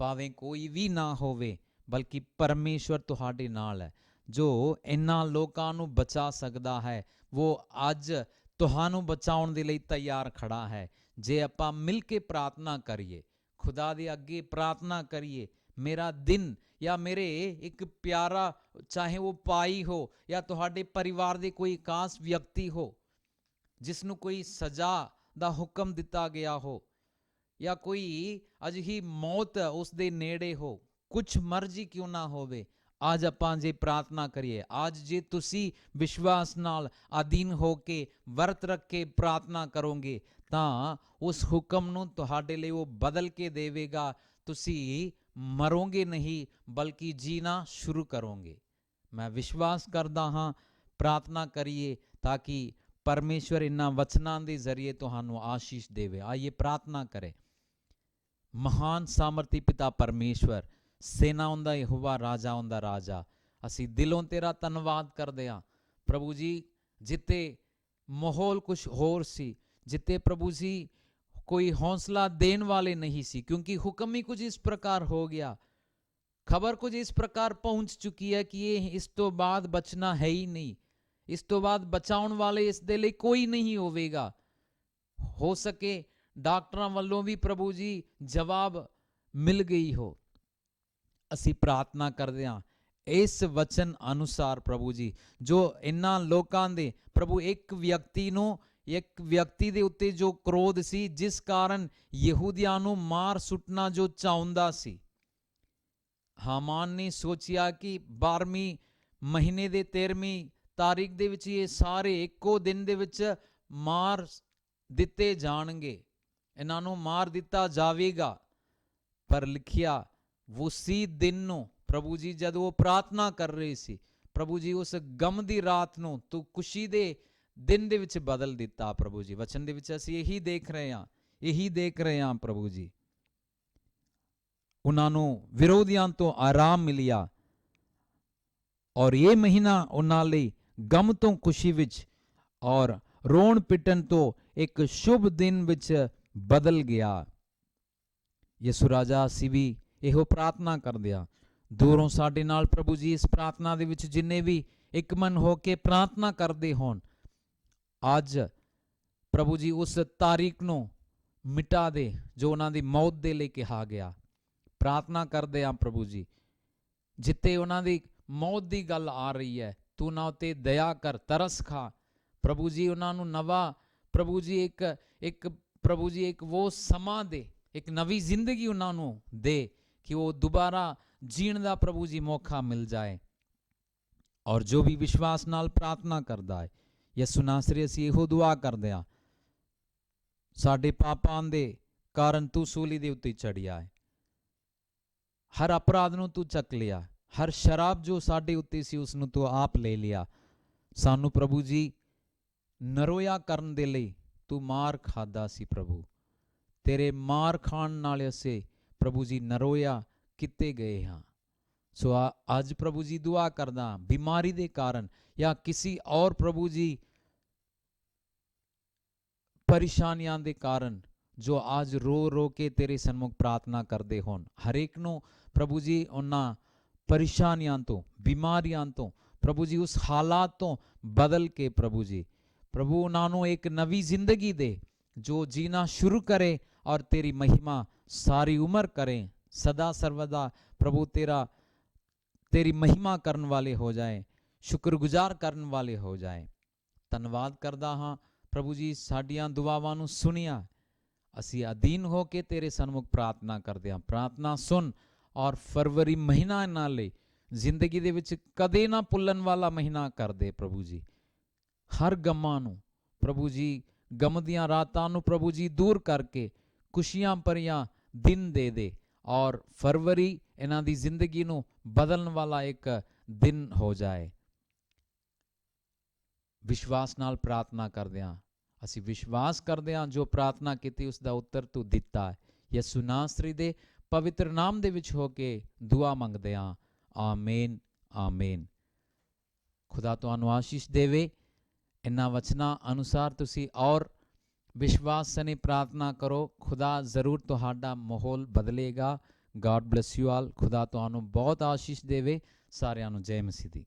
ਭਾਵੇਂ ਕੋਈ ਵੀ ਨਾ ਹੋਵੇ, ਬਲਕਿ ਪਰਮੇਸ਼ਵਰ ਤੁਹਾਡੇ ਨਾਲ ਹੈ ਜੋ ਇਹਨਾਂ ਲੋਕਾਂ ਨੂੰ ਬਚਾ ਸਕਦਾ ਹੈ। ਉਹ ਅੱਜ ਤੁਹਾਨੂੰ ਬਚਾਉਣ ਦੇ ਲਈ ਤਿਆਰ ਖੜਾ ਹੈ। ਜੇ ਆਪਾਂ ਮਿਲ ਕੇ ਪ੍ਰਾਰਥਨਾ ਕਰੀਏ, ਖੁਦਾ ਦੇ ਅੱਗੇ ਪ੍ਰਾਰਥਨਾ ਕਰੀਏ, ਮੇਰਾ ਦਿਨ ਜਾਂ ਮੇਰੇ ਇੱਕ ਪਿਆਰਾ, ਚਾਹੇ ਉਹ ਭਾਈ ਹੋ ਜਾਂ ਤੁਹਾਡੇ ਪਰਿਵਾਰ ਦੇ ਕੋਈ ਖਾਸ ਵਿਅਕਤੀ ਹੋ ਜਿਸ ਨੂੰ ਕੋਈ ਸਜ਼ਾ ਦਾ ਹੁਕਮ ਦਿੱਤਾ ਗਿਆ ਹੋ ਜਾਂ ਕੋਈ ਅਜਿਹੀ ਮੌਤ ਉਸ ਦੇ ਨੇੜੇ ਹੋ, ਕੁਛ ਮਰਜ਼ੀ ਕਿਉਂ ਨਾ ਹੋਵੇ, ਅੱਜ ਆਪਾਂ ਜੇ ਪ੍ਰਾਰਥਨਾ ਕਰੀਏ, ਅੱਜ ਜੇ ਤੁਸੀਂ ਵਿਸ਼ਵਾਸ ਨਾਲ ਅਧੀਨ ਹੋ ਕੇ ਵਰਤ ਰੱਖ ਕੇ ਪ੍ਰਾਰਥਨਾ ਕਰੋਗੇ ਤਾਂ ਉਸ ਹੁਕਮ ਨੂੰ ਤੁਹਾਡੇ ਲਈ ਉਹ ਬਦਲ ਕੇ ਦੇਵੇਗਾ। ਤੁਸੀਂ ਮਰੋਗੇ ਨਹੀਂ ਬਲਕਿ ਜੀਣਾ ਸ਼ੁਰੂ ਕਰੋਗੇ। ਮੈਂ ਵਿਸ਼ਵਾਸ ਕਰਦਾ ਹਾਂ, ਪ੍ਰਾਰਥਨਾ ਕਰੀਏ ਤਾਂ ਕਿ ਪਰਮੇਸ਼ਵਰ ਇਹਨਾਂ ਵਚਨਾਂ ਦੇ ਜ਼ਰੀਏ ਤੁਹਾਨੂੰ ਆਸ਼ੀਸ਼ ਦੇਵੇ। ਆइए ਪ੍ਰਾਰਥਨਾ ਕਰੇ। ਮਹਾਨ ਸਾਮਰਥੀ ਪਿਤਾ ਪਰਮੇਸ਼ਵਰ, ਸੈਨਾਵਾਂ ਦਾ ਯਹੋਵਾ, ਰਾਜਾਵਾਂ ਦਾ ਰਾਜਾ, ਅਸੀਂ ਦਿਲੋਂ ਤੇਰਾ ਧੰਨਵਾਦ ਕਰਦੇ ਹਾਂ ਪ੍ਰਭੂ ਜੀ। ਜਿੱਤੇ ਮਾਹੌਲ ਕੁਛ ਹੋਰ ਸੀ, ਜਿੱਤੇ ਪ੍ਰਭੂ ਜੀ ਕੋਈ ਹੌਸਲਾ ਦੇਣ ਵਾਲੇ ਨਹੀਂ ਸੀ, ਕਿਉਂਕਿ ਹੁਕਮ ਹੀ ਕੁਝ ਇਸ ਪ੍ਰਕਾਰ ਹੋ ਗਿਆ, ਖਬਰ ਕੁਝ ਇਸ ਪ੍ਰਕਾਰ ਪਹੁੰਚ ਚੁੱਕੀ ਹੈ ਕਿ ਇਹ ਇਸ ਤੋਂ ਬਾਅਦ ਬਚਣਾ ਹੈ ਹੀ ਨਹੀਂ, ਇਸ ਤੋਂ ਬਾਅਦ ਬਚਾਉਣ ਵਾਲੇ ਇਸ ਦੇ ਲਈ ਕੋਈ ਨਹੀਂ ਹੋਵੇਗਾ। ਹੋ ਸਕੇ ਡਾਕਟਰਾਂ ਵੱਲੋਂ ਵੀ ਪ੍ਰਭੂ ਜੀ ਜਵਾਬ ਮਿਲ ਗਈ ਹੋ। ਅਸੀਂ ਪ੍ਰਾਰਥਨਾ ਕਰਦੇ ਹਾਂ ਇਸ ਵਚਨ ਅਨੁਸਾਰ ਪ੍ਰਭੂ ਜੀ, ਜੋ ਇਹਨਾਂ ਲੋਕਾਂ ਦੇ ਪ੍ਰਭੂ ਇੱਕ ਵਿਅਕਤੀ ਦੇ ਉੱਤੇ ਜੋ ਕ੍ਰੋਧ ਸੀ, ਜਿਸ ਕਾਰਨ ਯਹੂਦੀਆਂ ਨੂੰ ਮਾਰ ਸੁੱਟਣਾ ਜੋ ਚਾਹੁੰਦਾ ਸੀ, ਹਾਮਾਨ ਨੇ ਸੋਚਿਆ ਕਿ 12ਵੀਂ ਮਹੀਨੇ ਦੇ 13ਵੀਂ ਤਾਰੀਖ ਦੇ ਵਿੱਚ ਇਹ ਸਾਰੇ ਇੱਕੋ ਦਿਨ ਦੇ ਵਿੱਚ ਮਾਰ ਦਿੱਤੇ ਜਾਣਗੇ, ਇਹਨਾਂ ਨੂੰ ਮਾਰ ਦਿੱਤਾ ਜਾਵੇਗਾ। ਪਰ ਲਿਖਿਆ ਉਸੇ ਦਿਨ ਨੂੰ ਪ੍ਰਭੂ ਜੀ ਜਦੋਂ ਉਹ ਪ੍ਰਾਰਥਨਾ ਕਰ ਰਹੇ ਸੀ, ਪ੍ਰਭੂ ਜੀ ਉਸ ਗਮ ਦੀ ਰਾਤ ਨੂੰ ਤੂੰ ਖੁਸ਼ੀ ਦੇ ਦਿਨ ਦੇ ਵਿੱਚ ਬਦਲ ਦਿੱਤਾ। ਪ੍ਰਭੂ ਜੀ ਵਚਨ ਦੇ ਵਿੱਚ ਅਸੀਂ ਇਹੀ ਦੇਖ ਰਹੇ ਹਾਂ ਪ੍ਰਭੂ ਜੀ। ਉਹਨਾਂ ਨੂੰ ਵਿਰੋਧੀਆਂ ਤੋਂ ਆਰਾਮ ਮਿਲਿਆ ਔਰ ਇਹ ਮਹੀਨਾ ਉਹਨਾਂ ਲਈ ਗਮ ਤੋਂ ਖੁਸ਼ੀ ਵਿੱਚ ਔਰ ਰੋਣ ਪਿੱਟਣ ਤੋਂ ਇੱਕ ਸ਼ੁਭ ਦਿਨ ਵਿੱਚ ਬਦਲ ਗਿਆ। ਯਿਸੂ ਰਾਜਾ, ਅਸੀਂ ਵੀ ਇਹੋ ਪ੍ਰਾਰਥਨਾ ਕਰਦੇ ਹਾਂ, ਦੂਰੋਂ ਸਾਡੇ ਨਾਲ ਪ੍ਰਭੂ ਜੀ ਇਸ ਪ੍ਰਾਰਥਨਾ ਦੇ ਵਿੱਚ ਜਿੰਨੇ ਵੀ ਇੱਕ ਮਨ ਹੋ ਕੇ ਪ੍ਰਾਰਥਨਾ ਕਰਦੇ ਹੋਣ, ਅੱਜ ਪ੍ਰਭੂ ਜੀ ਉਸ ਤਾਰੀਖ ਨੂੰ ਮਿਟਾ ਦੇ ਜੋ ਉਹਨਾਂ ਦੀ ਮੌਤ ਦੇ ਲਈ ਕਿਹਾ ਗਿਆ। ਪ੍ਰਾਰਥਨਾ ਕਰਦੇ ਹਾਂ ਪ੍ਰਭੂ ਜੀ, ਜਿੱਤੇ ਉਹਨਾਂ ਦੀ ਮੌਤ ਦੀ ਗੱਲ ਆ ਰਹੀ ਹੈ, ਤੂੰ ਨਾ ਉਤੇ ਦਇਆ ਕਰ, ਤਰਸ ਖਾ ਪ੍ਰਭੂ ਜੀ। ਉਹਨਾਂ ਨੂੰ ਨਵਾਂ ਪ੍ਰਭੂ ਜੀ ਇੱਕ ਉਹ ਸਮਾਂ ਦੇ, ਇੱਕ ਨਵੀਂ ਜ਼ਿੰਦਗੀ ਉਹਨਾਂ ਨੂੰ ਦੇ ਕਿ ਉਹ ਦੁਬਾਰਾ ਜੀਣ ਦਾ ਪ੍ਰਭੂ ਜੀ ਮੌਕਾ ਮਿਲ ਜਾਏ। ਔਰ ਜੋ ਵੀ ਵਿਸ਼ਵਾਸ ਨਾਲ ਪ੍ਰਾਰਥਨਾ ਕਰਦਾ ਹੈ, ਯਿਸੂ ਨਾਸਰੀ, ਅਸੀਂ ਇਹੋ ਦੁਆ ਕਰਦੇ ਹਾਂ, ਸਾਡੇ ਪਾਪਾਂ ਦੇ ਕਾਰਨ ਤੂੰ ਸੂਲੀ ਦੇ ਉੱਤੇ ਚੜਿਆ ਹੈ, ਹਰ ਅਪਰਾਧ ਨੂੰ ਤੂੰ ਚੱਕ ਲਿਆ, ਹਰ ਸ਼ਰਾਬ ਜੋ ਸਾਡੇ ਉੱਤੇ ਸੀ ਉਸ ਨੂੰ ਤੂੰ ਆਪ ਲੈ ਲਿਆ। ਸਾਨੂੰ ਪ੍ਰਭੂ ਜੀ ਨਰੋਇਆ ਕਰਨ ਦੇ ਲਈ ਤੂੰ ਮਾਰ ਖਾਦਾ ਸੀ ਪ੍ਰਭੂ, ਤੇਰੇ ਮਾਰ ਖਾਣ ਨਾਲ ਅਸੀਂ ਪ੍ਰਭੂ ਜੀ ਨਰੋਇਆ ਕੀਤੇ ਗਏ ਹਾਂ। ਸੋ ਅੱਜ ਪ੍ਰਭੂ ਜੀ ਦੁਆ ਕਰਦਾ, ਬਿਮਾਰੀ ਦੇ ਕਾਰਨ ਜਾਂ ਕਿਸੇ ਔਰ ਪ੍ਰਭੂ ਜੀ ਪਰੇਸ਼ਾਨੀਆਂ ਦੇ ਕਾਰਨ ਜੋ ਅੱਜ ਰੋ ਰੋ ਕੇ ਤੇਰੇ ਸਨਮੁਖ ਪ੍ਰਾਰਥਨਾ ਕਰਦੇ ਹੋਣ, ਹਰੇਕ ਨੂੰ ਪ੍ਰਭੂ ਜੀ ਉਹਨਾਂ ਪਰੇਸ਼ਾਨੀਆਂ ਤੋਂ, ਬਿਮਾਰੀਆਂ ਤੋਂ ਪ੍ਰਭੂ ਜੀ ਉਸ ਹਾਲਾਤ ਤੋਂ ਬਦਲ ਕੇ ਪ੍ਰਭੂ ਜੀ ਉਹਨਾਂ ਨੂੰ ਇੱਕ ਨਵੀਂ ਜ਼ਿੰਦਗੀ ਦੇ, ਜੋ ਜੀਣਾ ਸ਼ੁਰੂ ਕਰੇ ਔਰ ਤੇਰੀ ਮਹਿਮਾ ਸਾਰੀ ਉਮਰ ਕਰੇ, ਸਦਾ ਸਰਵਦਾ ਪ੍ਰਭੂ ਤੇਰੀ ਮਹਿਮਾ ਕਰਨ ਵਾਲੇ ਹੋ ਜਾਏ, ਸ਼ੁਕਰਗੁਜ਼ਾਰ ਕਰਨ ਵਾਲੇ ਹੋ ਜਾਏ। ਧੰਨਵਾਦ ਕਰਦਾ ਹਾਂ ਪ੍ਰਭੂ ਜੀ, ਸਾਡੀਆਂ ਦੁਆਵਾਂ ਨੂੰ ਸੁਣਿਆ, ਅਸੀਂ ਅਧੀਨ ਹੋ ਕੇ ਤੇਰੇ ਸਨਮੁਖ ਪ੍ਰਾਰਥਨਾ ਕਰਦੇ ਹਾਂ। ਪ੍ਰਾਰਥਨਾ ਸੁਣ ਔਰ ਫਰਵਰੀ ਮਹੀਨਾ ਇਹਨਾਂ ਲਈ ਜ਼ਿੰਦਗੀ ਦੇ ਵਿੱਚ ਕਦੇ ਨਾ ਭੁੱਲਣ ਵਾਲਾ ਮਹੀਨਾ ਕਰ ਦੇ ਪ੍ਰਭੂ ਜੀ। ਹਰ ਗਮਾਂ ਨੂੰ ਪ੍ਰਭੂ ਜੀ, ਗਮ ਦੀਆਂ ਰਾਤਾਂ ਨੂੰ ਪ੍ਰਭੂ ਜੀ ਦੂਰ ਕਰਕੇ ਖੁਸ਼ੀਆਂ ਭਰੀਆਂ ਦਿਨ ਦੇ ਔਰ ਫਰਵਰੀ ਇਹਨਾਂ ਦੀ ਜ਼ਿੰਦਗੀ ਨੂੰ ਬਦਲਣ ਵਾਲਾ ਇੱਕ ਦਿਨ ਹੋ ਜਾਏ। ਵਿਸ਼ਵਾਸ ਨਾਲ ਪ੍ਰਾਰਥਨਾ ਕਰਦੇ ਹਾਂ, ਅਸੀਂ ਵਿਸ਼ਵਾਸ ਕਰਦੇ ਹਾਂ ਜੋ ਪ੍ਰਾਰਥਨਾ ਕੀਤੀ ਉਸ ਦਾ ਉੱਤਰ ਤੂੰ ਦਿੱਤਾ ਹੈ। ਯਿਸੂ ਨਾਸਰੀ ਦੇ ਪਵਿੱਤਰ ਨਾਮ ਦੇ ਵਿੱਚ ਹੋ ਕੇ ਦੁਆ ਮੰਗਦੇ ਹਾਂ। ਆਮੀਨ, ਆਮੀਨ। ਖੁਦਾ ਤੁਹਾਨੂੰ ਆਸ਼ੀਸ਼ ਦੇਵੇ। ਇਹਨਾਂ ਵਚਨਾਂ ਅਨੁਸਾਰ ਤੁਸੀਂ ਔਰ ਵਿਸ਼ਵਾਸ ਸਣੇ ਪ੍ਰਾਰਥਨਾ ਕਰੋ। ਖੁਦਾ ਜ਼ਰੂਰ ਤੁਹਾਡਾ ਮਾਹੌਲ ਬਦਲੇਗਾ। God bless you all. ਖੁਦਾ ਤੁਹਾਨੂੰ ਬਹੁਤ ਆਸ਼ੀਸ਼ ਦੇਵੇ। ਸਾਰਿਆਂ ਨੂੰ ਜੈ ਮਸੀਹ ਦੀ।